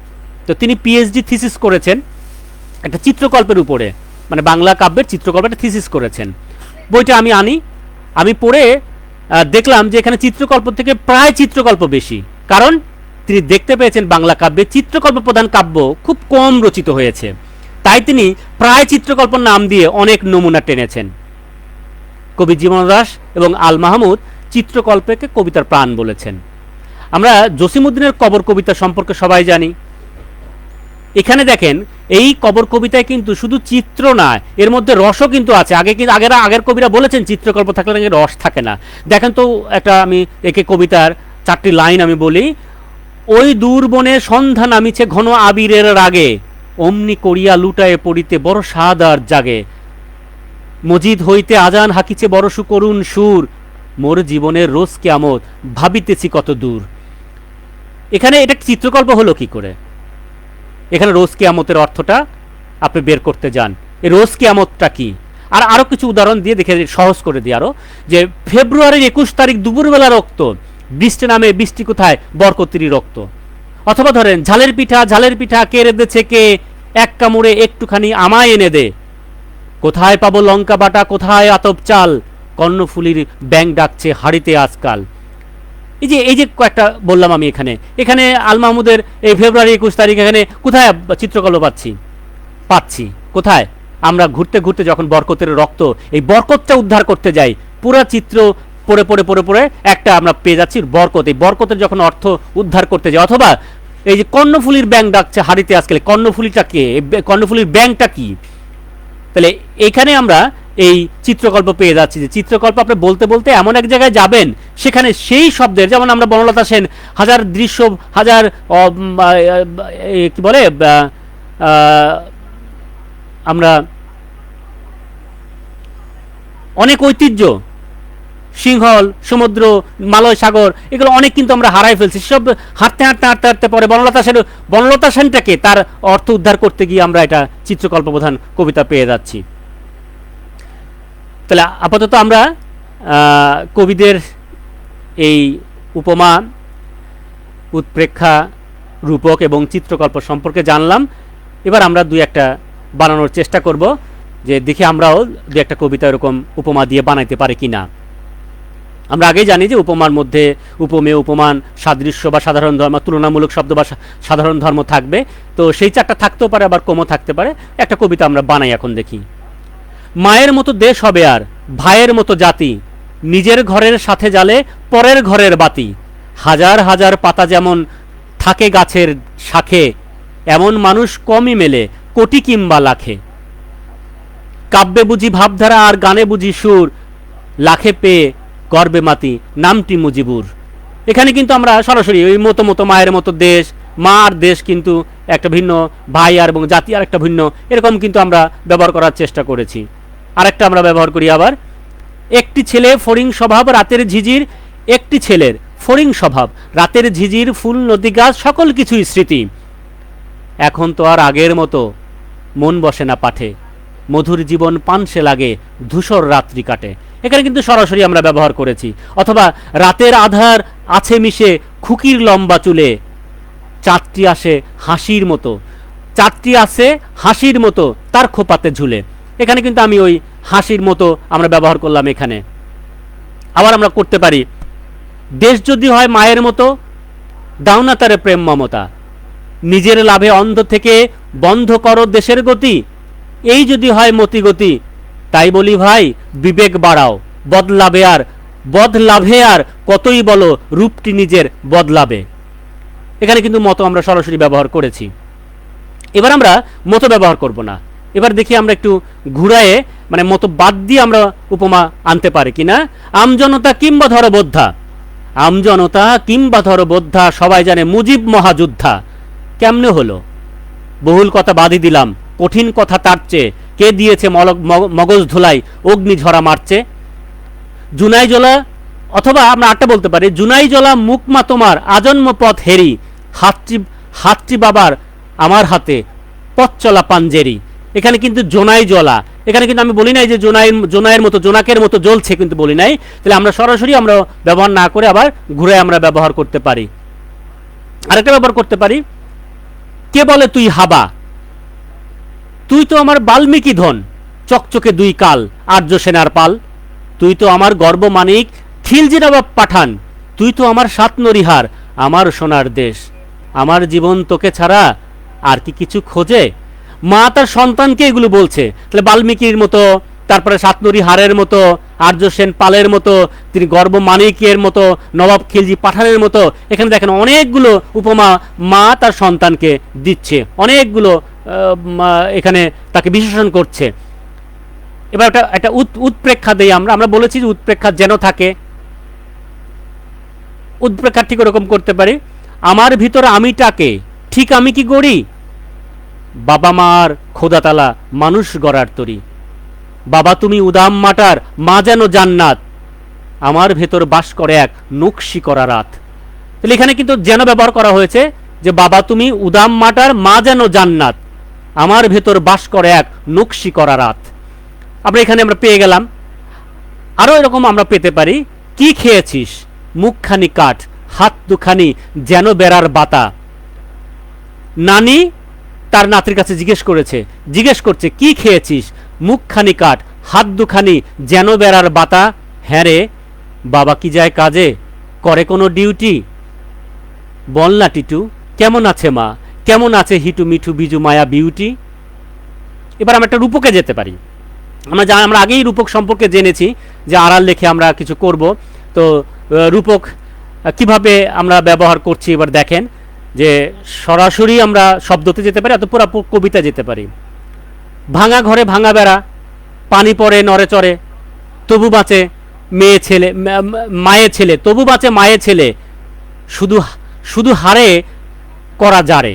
তো তিনি পিএইচডি থিসিস করেছেন একটা চিত্রকল্পের উপরে, মানে বাংলা কাব্যের চিত্রকল্পের থিসিস করেছেন। বইটা আমি পড়ে দেখলাম যে এখানে চিত্রকল্প থেকে প্রায় চিত্রকল্প বেশি, কারণ তিনি দেখতে পেয়েছেন বাংলা কাব্যে চিত্রকল্প প্রধান কাব্য খুব কম রচিত হয়েছে, তাই তিনি প্রায় চিত্রকল্পর নাম দিয়ে অনেক নমুনা টেনেছেন। কবি জীবন দাস এবং আল মাহমুদ চিত্রকল্পকে কবিতার প্রাণ বলেছেন। আমরা জসিমউদ্দিনের কবর কবিতা সম্পর্কে সবাই জানি। এখানে দেখেন এই কবর কবিতায় কিন্তু শুধু চিত্র না, এর মধ্যে রসও কিন্তু আছে। আগের কবিরা বলেছেন চিত্রকল্প থাকলে নাকি রস থাকে না। দেখেন তো একটা আমি একে কবিতার 4টি লাইন আমি বলি। ওই দূর বনে সন্ধ্যা নামিছে ঘন আবিরের রাগে, অমনি করিয়া লুটায়ে পড়িতে বড় স্বাদ আর জাগে, মজিদ হইতে আজান হাকিছে বড় সুকরুণ সুর, মোর জীবনের রোজ কিয়ামত ভাবিতেছি কত দূর। এখানে এটা চিত্রকল্প হলো কি করে? এখানে রোজ কিয়ামতের অর্থটা আপনি বের করতে যান, এই রোজ কিয়ামতটা কি। আর আরো কিছু উদাহরণ দিয়ে দেখে সহজ করে দিই আরো, যে ফেব্রুয়ারির 21 তারিখ দুপুরবেলা রক্ত, বৃষ্টি নামে বৃষ্টি কোথায়, বরকতিরই রক্ত। অথবা ধরেন ঝালের পিঠা কে রেঁধেছে কে, এক কামড়ে একটুখানি আমায় এনে দে, কোথায় পাবো লঙ্কা বাটা, কোথায় আতপ চাল, কর্ণফুলির ব্যাং ডাকছে হাড়িতে আজকাল। এই যে কয়েকটা বললাম আমি। এখানে আল মাহমুদের এই ফেব্রুয়ারি 21 তারিখ এখানে কোথায় চিত্রকল্প পাচ্ছি কোথায়? আমরা ঘুরতে ঘুরতে যখন বরকতের রক্ত, এই বরকতটা উদ্ধার করতে যাই, পুরো চিত্র পড়ে একটা আমরা পেয়ে যাচ্ছি বরকত। এই বরকতের যখন অর্থ উদ্ধার করতে যাই, অথবা এই যে কর্ণফুলির ব্যাং ডাকছে হাড়িতে আজকাল, কর্ণফুলিটা কে, কর্ণফুলির ব্যাংটা কি? তাহলে এখানে আমরা এই চিত্রকল্প পেয়ে যাচ্ছি। যে চিত্রকল্প আপনি বলতে বলতে এমন এক জায়গায় যাবেন, সেখানে সেই শব্দের, যেমন আমরা বনলতা সেন হাজার দৃশ্য, হাজার কি বলে, আমরা অনেক ঐতিহ্য, সিংহল, সমুদ্র, মালয় সাগর, এগুলো অনেক কিন্তু আমরা হারাই ফেলছি। সব হাঁটতে পরে বনলতা সেনটাকে তার অর্থ উদ্ধার করতে গিয়ে আমরা এটা চিত্রকল্প প্রধান কবিতা পেয়ে যাচ্ছি। তাহলে আপাতত আমরা কবিদের এই উপমা, উৎপ্রেক্ষা, রূপক এবং চিত্রকল্প সম্পর্কে জানলাম। এবার আমরা দুই একটা বানানোর চেষ্টা করব, যে দেখি আমরাও দু একটা কবিতা এরকম উপমা দিয়ে বানাইতে পারি কিনা। আমরা আগেই জানি যে উপমার মধ্যে উপমেয়, উপমান, সাদৃশ্য বা সাধারণ ধর্ম, তুলনামূলক শব্দ বা সাধারণ ধর্ম থাকবে। তো সেই 4টা থাকতেও পারে, আবার কমও থাকতে পারে। একটা কবিতা আমরা বানাই এখন, দেখি। মায়ের মতো দেশ হবে আর ভাইয়ের মতো জাতি, নিজের ঘরের সাথে জ্বালে পরের ঘরের বাতি, হাজার হাজার পাতা যেমন থাকে গাছের শাখে, এমন মানুষ কমই মেলে কোটি কিংবা লাখে, কাব্যে বুঝি ভাবধারা আর গানে বুঝি সুর, লাখে পেয়ে গর্বে মাতি নামটি মুজিবুর। এখানে কিন্তু আমরা সরাসরি ওই মতো মায়ের মতো দেশ, মা আর দেশ কিন্তু একটা ভিন্ন, ভাই আর এবং জাতি আর একটা ভিন্ন, এরকম কিন্তু আমরা ব্যবহার করার চেষ্টা করেছি। আরেকটা আমরা ব্যবহার করি আবার, একটি ছেলে ফড়িং স্বভাব রাতের ঝিঝির, একটি ছেলের ফড়িং স্বভাব রাতের ঝিঝির, ফুল নদী গাছ সকল কিছুই স্মৃতি, এখন তো আর আগের মতো মন বসে না পাঠে, মধুর জীবন পানসে লাগে ধূসর রাত্রি কাটে। এখানে কিন্তু সরাসরি আমরা ব্যবহার করেছি। অথবা রাতের আধার আছে মিশে খুকির লম্বা চুলে, চাঁদটি আসে হাসির মতো, চাঁদটি আসে হাসির মতো তার খোপাতে ঝুলে। এখানে কিন্তু আমি ওই হাসির মতো আমরা ব্যবহার করলাম এখানে। আবার আমরা করতে পারি, দেশ যদি হয় মায়ের মতো দাও না তারে প্রেম মমতা, নিজের লাভে অন্ধ থেকে বন্ধ করো দেশের গতি, এই যদি হয় মতিগতি, তাই বলি ভাই বিবেক বাড়াও, বদলাভে আর কতই বলো রূপটি নিজের বদলাবে। এখানে কিন্তু মতো আমরা সরাসরি ব্যবহার করেছি। এবার আমরা মতো ব্যবহার করব না। এবার দেখি আমরা একটু ঘুরায়ে, মানে মতো বাদ দিয়ে আমরা উপমা আনতে পারি কিনা। আমজনতা কিংবা ধরবোদ্ধা, আমজনতা কিংবা ধরবোদ্ধা, সবাই জানে মুজিব মহাযোদ্ধা। কেমনে হলো? বহুল কথা বাদি দিলাম, কঠিন কথা তার চেয়ে, কে দিয়েছে মগজ ধুলাই অগ্নি ঝরা মারছে। জুনাই জলা, অথবা আমরা আটটা বলতে পারি, জুনাই জলা মুখমা তোমার আজন্ম পথ হেরি, হাতটি বাবার আমার হাতে পথ চলা পাঞ্জেরি। এখানে কিন্তু জোনাই জলা, এখানে কিন্তু আমি বলি নাই যে জোনাইয়ের মতো, জোনাকের মতো জ্বলছে, কিন্তু বলি নাই। তাহলে আমরা সরাসরি আমরা ব্যবহার না করে আবার ঘুরে আমরা ব্যবহার করতে পারি। আরেকটা ব্যবহার করতে পারি, কে বলে তুই হাবা, তুই তো আমার বাল্মীকি ধন, চকচকে দুই কাল আর্য সেনার পাল, তুই তো আমার গর্ব মানিক খিলজি নবাব পাঠান, তুই তো আমার সাত নরিহার, আমার সোনার দেশ, আমার জীবন তোকে ছাড়া আর কি কিছু খোঁজে। মা তার সন্তানকে এগুলো বলছে। তাহলে বাল্মীকির মতো, তারপরে সাতনরি হারের মতো, আর্য সেন পালের মতো, তিনি গর্ব মানিকের মতো, নবাব খিলজি পাঠানের মতো, এখানে দেখেন অনেকগুলো উপমা মা তার সন্তানকে দিচ্ছে, অনেকগুলো এখানে তাকে বিশেষণ করছে। এবার একটা উৎপ্রেক্ষা দেই আমরা বলেছি যে উৎপ্রেক্ষা যেন থাকে, উৎপ্রেক্ষা ঠিক ওরকম করতে পারি। আমার ভিতর আমিটাকে ঠিক আমি কি গড়ি, বাবা মার খোদাতালা মানুষ গড়ার তরি, বাবা তুমি উদাম মাটার মা যেন জান্নাত, আমার ভেতর বাস করে এক নকশি করা রাত। তাহলে এখানে কিন্তু যেন ব্যবহার করা হয়েছে, যে বাবা তুমি উদাম মাটার মা যেন জান্নাত, আমার ভেতর বাস করে এক নকশি করা রাত। আমরা এখানে আমরা পেয়ে গেলাম। আরও এরকম আমরা পেতে পারি, কি খেয়েছিস, মুখখানি কাঠ হাত দুখানি যেন বেড়ার বাতা। নানি তার নাতির কাছে জিজ্ঞেস করছে কি খেয়েছিস, মুখখানি কাঠ হাত দুখানি যেন বেড়ার বাতা। হ্যাঁ রে বাবা কি যায় কাজে, করে কোনো ডিউটি, বল না টিটু কেমন আছে মা, কেমন আছে হিটু মিঠু বিজু মায়া বিউটি। এবার আমরা একটা রূপকে যেতে পারি। আমরা আগেই রূপক সম্পর্কে জেনেছি যে আড়াল লেখে আমরা কিছু করব। তো রূপক কিভাবে আমরা ব্যবহার করছি এবার দেখেন, যে সরাসরি আমরা শব্দতে যেতে পারি, অত পুরো কবিতা যেতে পারি। ভাঙা ঘরে ভাঙা বেড়া, পানি পড়ে নড়ে চড়ে, তবু বাঁচে মায়ে ছেলে, তবু বাঁচে মায়ে ছেলে, শুধু শুধু হারে করা যারে।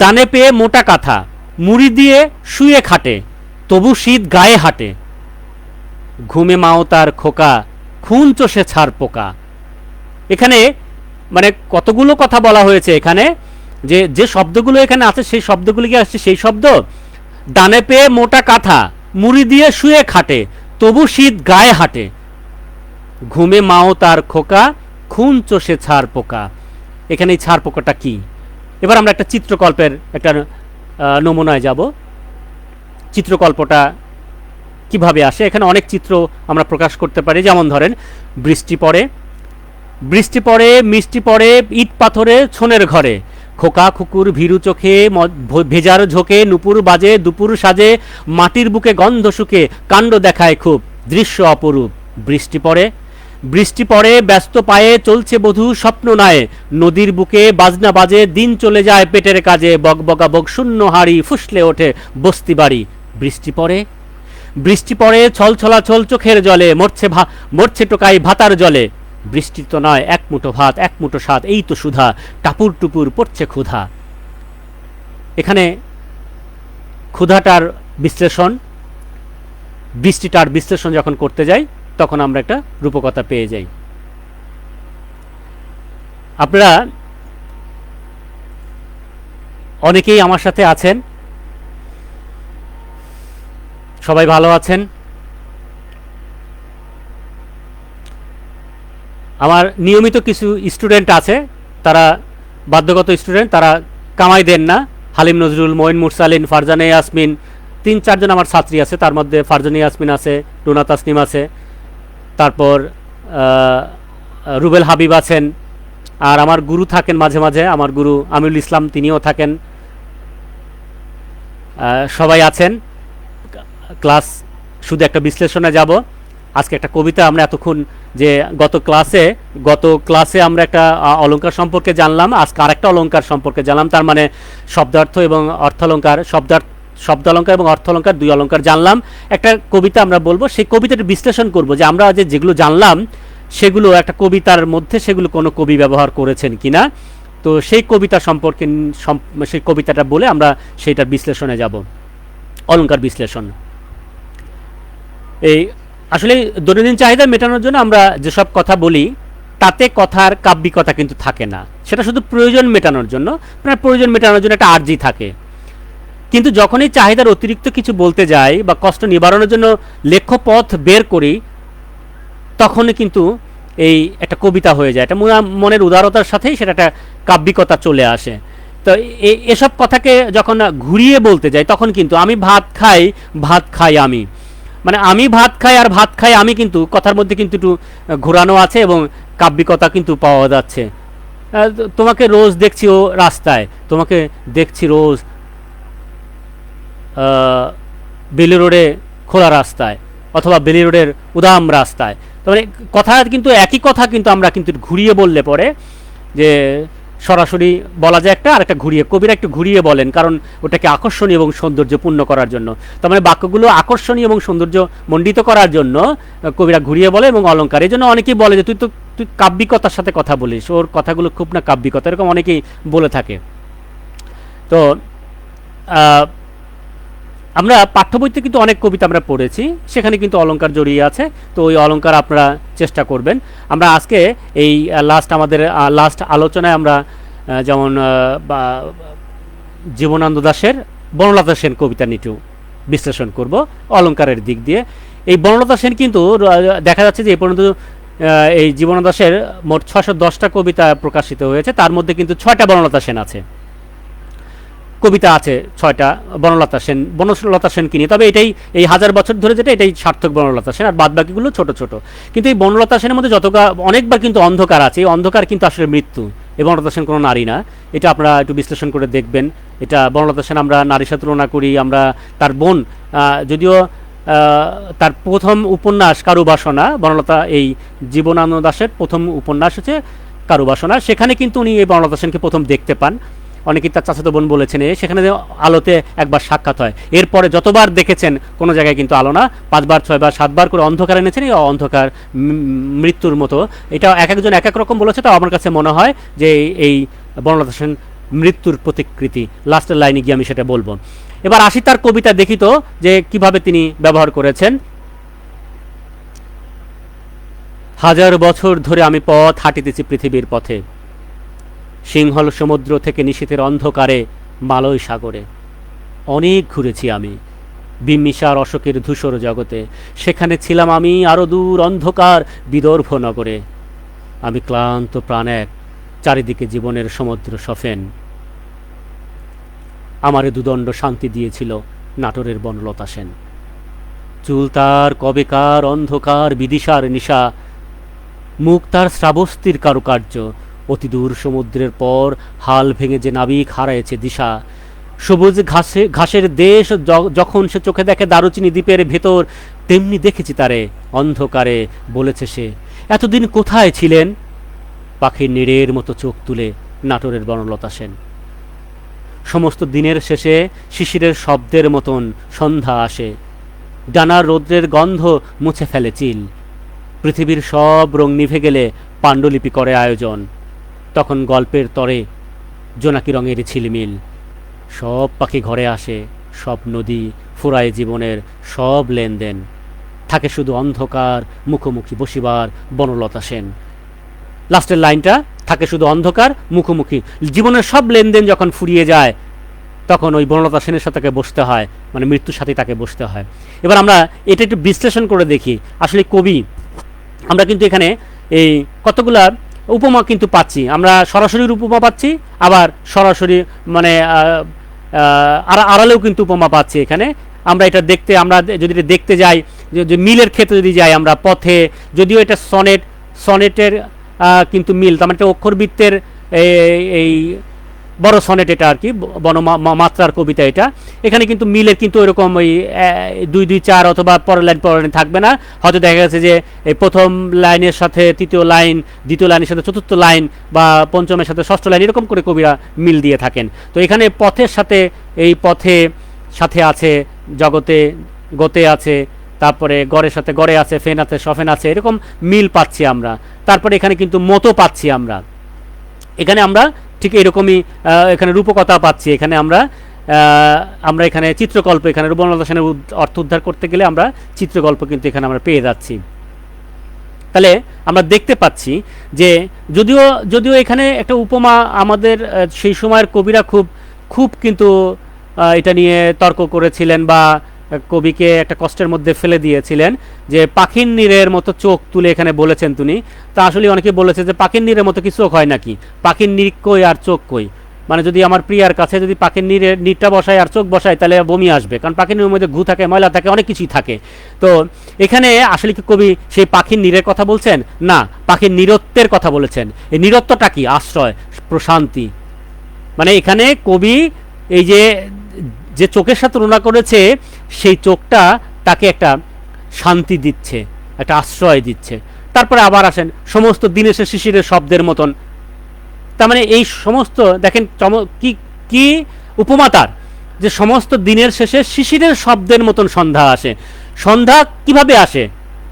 দানে পেয়ে মোটা কাঁথা, মুড়ি দিয়ে শুয়ে খাটে, তবু শীত গায়ে হাঁটে, ঘুমে মাও তার খোকা, খুন চষে ছাড় পোকা। এখানে মানে কতগুলো কথা বলা হয়েছে এখানে, যে শব্দগুলো এখানে আছে সেই শব্দগুলো কি আসছে সেই শব্দ। দানে পেয়ে মোটা কাঁথা, মুড়ি দিয়ে শুয়ে খাটে, তবু শীত গায়ে হাঁটে, ঘুমে মাও তার খোকা, খুন চষে ছাড় পোকা। এখানে এই ছাড় পোকাটা কি? এবার আমরা একটা চিত্রকল্পের একটা নমুনায় যাব। চিত্রকল্পটা কিভাবে আসে, এখানে অনেক চিত্র আমরা প্রকাশ করতে পারি। যেমন ধরেন, বৃষ্টি পড়ে মিষ্টি পড়ে ইট পাথরে ছোনের ঘরে, খোকা খুকুর ভীরু চোখে ভেজার ঝোঁকে, নুপুর বাজে দুপুর সাজে, মাটির বুকে গন্ধ শুকে, কাণ্ড দেখায় খুব দৃশ্য অপরূপ। বৃষ্টি পড়ে ব্যস্ত পায়ে চলছে বধূ স্বপ্ন নায়ে, নদীর বুকে বাজনা বাজে দিন চলে যায় পেটের কাজে, বকবকা বক শূন্য হাড়ি ফুসলে ওঠে বস্তি বাড়ি। বৃষ্টি পড়ে ছলছলাছল চোখের জলে, মরছে টোকাই ভাতার জলে, বৃষ্টি তো নয় এক মুঠো ভাত এক মুঠো স্বাদ, এই তো সুধা, টাপুর টুপুর পড়ছে ক্ষুধা। এখানে ক্ষুধাটার বিশ্লেষণ, বৃষ্টিটার বিশ্লেষণ যখন করতে যাই তখন আমরা একটা রূপকথা পেয়ে যাই। আপনারা অনেকেই আমার সাথে আছেন, সবাই ভালো আছেন। আমার নিয়মিত কিছু স্টুডেন্ট আছে, তারা বাধ্যগত স্টুডেন্ট, তারা কামাই দেন না। হালিম নজরুল, মঈন মুরসালিন, ফারজানা ইয়াসমিন, 3-4 জন আমার ছাত্রী আছে, তার মধ্যে ফারজানা ইয়াসমিন আছে, রুনা তাসনিম আছে, তারপর রুবেল হাবিব আছেন, আর আমার গুরু থাকেন মাঝে মাঝে, আমার গুরু আমিরুল ইসলাম তিনিও থাকেন, সবাই আছেন। ক্লাস শুধু একটা বিশ্লেষণে যাব। আজকে একটা কবিতা আমরা এতক্ষণ যে গত ক্লাসে আমরা একটা অলংকার সম্পর্কে জানলাম, আজকে আরেকটা অলংকার সম্পর্কে জানলাম। তার মানে শব্দার্থ এবং অর্থালঙ্কার, শব্দালঙ্কার এবং অর্থালঙ্কার 2 অলঙ্কার জানলাম। একটা কবিতা আমরা বলবো, সেই কবিতাটা বিশ্লেষণ করব যে আমরা যেগুলো জানলাম সেগুলো একটা কবিতার মধ্যে সেগুলো কোনো কবি ব্যবহার করেছেন কিনা। তো সেই কবিতা সম্পর্কে সেই কবিতাটা বলে আমরা সেইটার বিশ্লেষণে যাব, অলংকার বিশ্লেষণ। এই আসলে দৈনন্দিন চাহিদা মেটানোর জন্য আমরা যেসব কথা বলি তাতে কথার কাব্যিকতা কিন্তু থাকে না, সেটা শুধু প্রয়োজন মেটানোর জন্য, প্রয়োজন মেটানোর জন্য একটা আর্জি থাকে। কিন্তু যখনই চাহিদার অতিরিক্ত কিছু বলতে যাই বা কষ্ট নিবারণের জন্য লেখ্য পথ বের করি, তখনই কিন্তু এই একটা কবিতা হয়ে যায়, এটা মনের উদারতার সাথেই সেটা একটা কাব্যিকতা চলে আসে। তো এসব কথাকে যখন ঘুরিয়ে বলতে যাই তখন কিন্তু আমি ভাত খাই, ভাত খাই আমি, মানে আমি ভাত খাই আর ভাত খাই আমি, কিন্তু কথার মধ্যে কিন্তু একটু ঘোরানো আছে এবং কাব্যিকতা কিন্তু পাওয়া যাচ্ছে। তোমাকে রোজ দেখছি ও রাস্তায়, তোমাকে দেখছি রোজ বেলি রোডে খোলা রাস্তায় অথবা বেলি রোডের উদাম রাস্তায়। তো মানে কথা কিন্তু একই কথা, কিন্তু আমরা কিন্তু ঘুরিয়ে বললে পরে যে সরাসরি বলা যায় একটা, আর একটা ঘুরিয়ে, কবিরা একটু ঘুরিয়ে বলেন কারণ ওটাকে আকর্ষণীয় এবং সৌন্দর্যপূর্ণ করার জন্য। তার মানে বাক্যগুলো আকর্ষণীয় এবং সৌন্দর্য মণ্ডিত করার জন্য কবিরা ঘুরিয়ে বলে এবং অলঙ্কার। এই জন্য অনেকেই বলে যে তুই কাব্যিকতার সাথে কথা বলিস, ওর কথাগুলো খুব না কাব্যিকতা, এরকম অনেকেই বলে থাকে। তো আমরা পাঠ্য বইতে কিন্তু অনেক কবিতা আমরা পড়েছি, সেখানে কিন্তু অলঙ্কার জড়িয়ে আছে। তো ওই অলঙ্কার আপনারা চেষ্টা করবেন। আমরা আজকে এই আমাদের লাস্ট আলোচনায় আমরা যেমন জীবনানন্দ দাশের বনলতা সেন কবিতা নিয়েও বিশ্লেষণ করব অলঙ্কারের দিক দিয়ে। এই বনলতা সেন কিন্তু দেখা যাচ্ছে যে এই পর্যন্ত এই জীবনানন্দ দাশের মোট 610টা কবিতা প্রকাশিত হয়েছে, তার মধ্যে কিন্তু 6টা বনলতা সেন আছে, কবিতা আছে 6টা বনলতা সেনকে নিয়ে। তবে এটাই এই 1000 বছর ধরে যেটা, এটাই সার্থক বনলতা সেন, আর বাদ বাকিগুলো ছোট ছোট। কিন্তু এই বনলতা সেনের মধ্যে অনেকবার কিন্তু অন্ধকার আছে, এই অন্ধকার কিন্তু আসলে মৃত্যু। এই বনলতা সেন কোনো নারী না, এটা আপনারা একটু বিশ্লেষণ করে দেখবেন। এটা বনলতা সেন আমরা নারীর সাথে তুলনা করি, আমরা তার বোন, যদিও তার প্রথম উপন্যাস কারুবাসনা, বনলতা এই জীবনানন্দ দাশের প্রথম উপন্যাস হচ্ছে কারুবাসনা, সেখানে কিন্তু উনি এই বনলতা সেনকে প্রথম দেখতে পান। অনেকেই তার চাচাতো বোন বলেছেন, সেখানে আলোতে একবার সাক্ষাৎ হয়। এরপরে যতবার দেখেছেন কোনো জায়গায় কিন্তু আলো না, 5 বার 6 বার 7 বার করে অন্ধকার এনেছেন, এই অন্ধকার মৃত্যুর মতো। এটা এক একজন এক এক রকম বলেছে, তো আমার কাছে মনে হয় যে এই বনলতা সেন মৃত্যুর প্রতিকৃতি। লাস্টের লাইনে গিয়ে আমি সেটা বলবো। এবার আসি তার কবিতা দেখি তো যে কিভাবে তিনি ব্যবহার করেছেন। 1000 বছর ধরে আমি পথ হাঁটিতেছি পৃথিবীর পথে, সিংহল সমুদ্র থেকে নিশীথের অন্ধকারে মালয় সাগরে। অনেক ঘুরেছি আমি বিম্বিসার অশোকের ধূসর জগতে, সেখানে ছিলাম আমি আরো দূর অন্ধকার বিদর্ভ নগরে। আমি ক্লান্ত প্রাণ এক, চারিদিকে জীবনের সমুদ্র সফেন। আমারে দুদণ্ড শান্তি দিয়েছিল নাটোরের বনলতা সেন। চুল তার কবেকার অন্ধকার বিদিশার নিশা, মুখ তার শ্রাবস্তির কারুকার্য। অতি দূর সমুদ্রের পর হাল ভেঙে যে নাবিক হারায়েছে দিশা। সবুজ ঘাসের দেশ যখন সে চোখে দেখে দারুচিনি দ্বীপের ভেতর, তেমনি দেখেছি তারে অন্ধকারে। বলেছে সে, এতদিন কোথায় ছিলেন? পাখির নীড়ের মতো চোখ তুলে নাটোরের বনলতা সেন। সমস্ত দিনের শেষে শিশিরের শব্দের মতন সন্ধ্যা আসে, ডানার রৌদ্রের গন্ধ মুছে ফেলে চিল। পৃথিবীর সব রং নিভে গেলে পাণ্ডুলিপি করে আয়োজন, তখন গল্পের তরে জোনাকি রঙের ঝিলমিল। সব পাখি ঘরে আসে, সব নদী ফুরায় জীবনের সব লেনদেন। থাকে শুধু অন্ধকার মুখোমুখি বসিবার বনলতা সেন। লাস্টের লাইনটা, থাকে শুধু অন্ধকার মুখোমুখি, জীবনের সব লেনদেন যখন ফুরিয়ে যায় তখন ওই বনলতা সেনের সাথে তাকে বসতে হয়, মানে মৃত্যুর সাথে তাকে বসতে হয়। এবার আমরা এটা একটু বিশ্লেষণ করে দেখি। আসলে কবি, আমরা কিন্তু এখানে এই কতগুলা উপমা কিন্তু পাচ্ছি, আমরা সরাসরি উপমা পাচ্ছি, আবার সরাসরি মানে আড়ালেও কিন্তু উপমা পাচ্ছি। এখানে আমরা এটা দেখতে, আমরা যদি এটা দেখতে যাই, যে মিলের ক্ষেত্রে যদি যাই আমরা পথে, যদিও এটা সনেটের কিন্তু মিল, তার মানে অক্ষরবৃত্তের এই বড় সনেট এটা আর কি, বনমাত্রার কবিতা এটা। এখানে কিন্তু মিলের কিন্তু ওইরকম ওই 2 2 4 অথবা পরের লাইন থাকবে না। হয়তো দেখা গেছে যে এই প্রথম লাইনের সাথে তৃতীয় লাইন, দ্বিতীয় লাইনের সাথে চতুর্থ লাইন, বা পঞ্চমের সাথে ষষ্ঠ লাইন, এরকম করে কবিরা মিল দিয়ে থাকেন। তো এখানে পথের সাথে, এই পথে সাথে আছে জগতে, গতে আছে, তারপরে গড়ের সাথে গড়ে আছে, ফেন আছে, সফেন আছে, এরকম মিল পাচ্ছি আমরা। তারপরে এখানে কিন্তু মতো পাচ্ছি আমরা, এখানে আমরা ঠিক এরকমই এখানে রূপকথা পাচ্ছি। এখানে আমরা এখানে চিত্রকল্প, এখানে বনলতা সেনের অর্থ উদ্ধার করতে গেলে আমরা চিত্রকল্প কিন্তু এখানে আমরা পেয়ে যাচ্ছি। তাহলে আমরা দেখতে পাচ্ছি যে যদিও এখানে একটা উপমা, আমাদের সেই সময়ের কবিরা খুব কিন্তু এটা নিয়ে তর্ক করেছিলেন, বা কবিকে একটা কষ্টের মধ্যে ফেলে দিয়েছিলেন, যে পাখির নীড়ের মতো চোখ তুলে এখানে বলেছেন তিনি। তা আসলে অনেকে বলেছে যে পাখির নীড়ের মতো কি চোখ হয় নাকি, পাখির নীড় কই আর চোখ কই, মানে যদি আমার প্রিয়ার কাছে যদি পাখির নীড়টা বসায় আর চোখ বসায় তাহলে বমি আসবে, কারণ পাখির নীড়ের মধ্যে ঘু থাকে, ময়লা থাকে, অনেক কিছুই থাকে। তো এখানে আসলে কি কবি সেই পাখির নীড়ের কথা বলছেন? না, পাখির নীরত্বের কথা বলেছেন। এই নীরত্বটা কি? আশ্রয়, প্রশান্তি। মানে এখানে কবি এই যে চোখের সাথে তুলনা করেছে, সেই চোখটা তাকে একটা শান্তি দিচ্ছে, একটা আশ্রয় দিচ্ছে। তারপরে আবার আসেন সমস্ত দিনের শেষে শিশিরের শব্দের মতন। তার মানে এই সমস্ত দেখেন কি কি উপমা তার, যে সমস্ত দিনের শেষে শিশিরের শব্দের মতন সন্ধ্যা আসে। সন্ধ্যা কিভাবে আসে?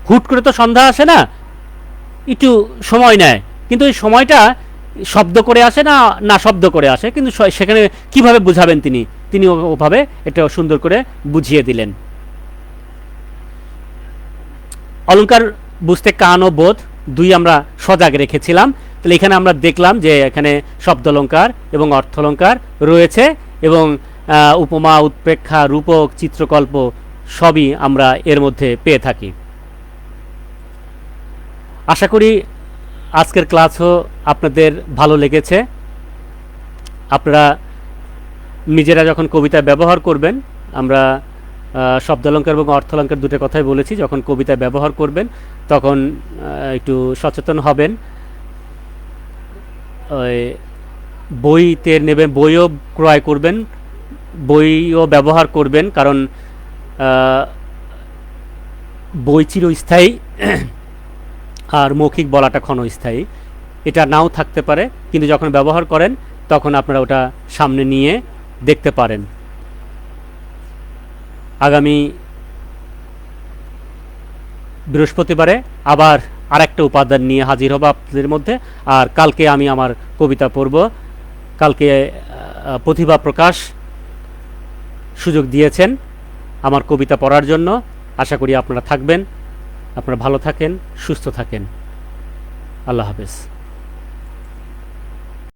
হুট করে তো সন্ধ্যা আসে না, একটু সময় নেয়। কিন্তু এই সময়টা শব্দ করে আসে না, না শব্দ করে আসে, কিন্তু সেখানে কিভাবে বুঝাবেন তিনি ওভাবে এটা সুন্দর করে বুঝিয়ে দিলেন। অলঙ্কার বুঝতে কান ও বোধ দুই আমরা সজাগ রেখেছিলাম। তাহলে এখানে আমরা দেখলাম যে এখানে শব্দালঙ্কার এবং অর্থলঙ্কার রয়েছে, এবং উপমা, উৎপ্রেক্ষা, রূপক, চিত্রকল্প সবই আমরা এর মধ্যে পেয়ে থাকি। আশা করি আজকের ক্লাসও আপনাদের ভালো লেগেছে। আপনারা নিজেরা যখন কবিতায় ব্যবহার করবেন, আমরা শব্দালঙ্কার এবং অর্থলঙ্কার দুটো কথাই বলেছি, যখন কবিতায় ব্যবহার করবেন তখন একটু সচেতন হবেন। বইতে নেবেন, বইও ক্রয় করবেন, বইও ব্যবহার করবেন, কারণ বই চিরস্থায়ী আর মৌখিক বলাটা ক্ষণস্থায়ী। এটা নাও থাকতে পারে, কিন্তু যখন ব্যবহার করেন তখন আপনারা ওটা সামনে নিয়ে দেখতে পারেন। আগামী বৃহস্পতিবারে আবার আরেকটা উপাদান নিয়ে হাজির হব আপনাদের মধ্যে। আর কালকে আমি আমার কবিতা পড়ব। কালকে প্রতিভা প্রকাশ সুযোগ দিয়েছেন আমার কবিতা পড়ার জন্য। আশা করি আপনারা থাকবেন, আপনারা ভালো থাকেন, সুস্থ থাকেন। আল্লাহ হাফেজ।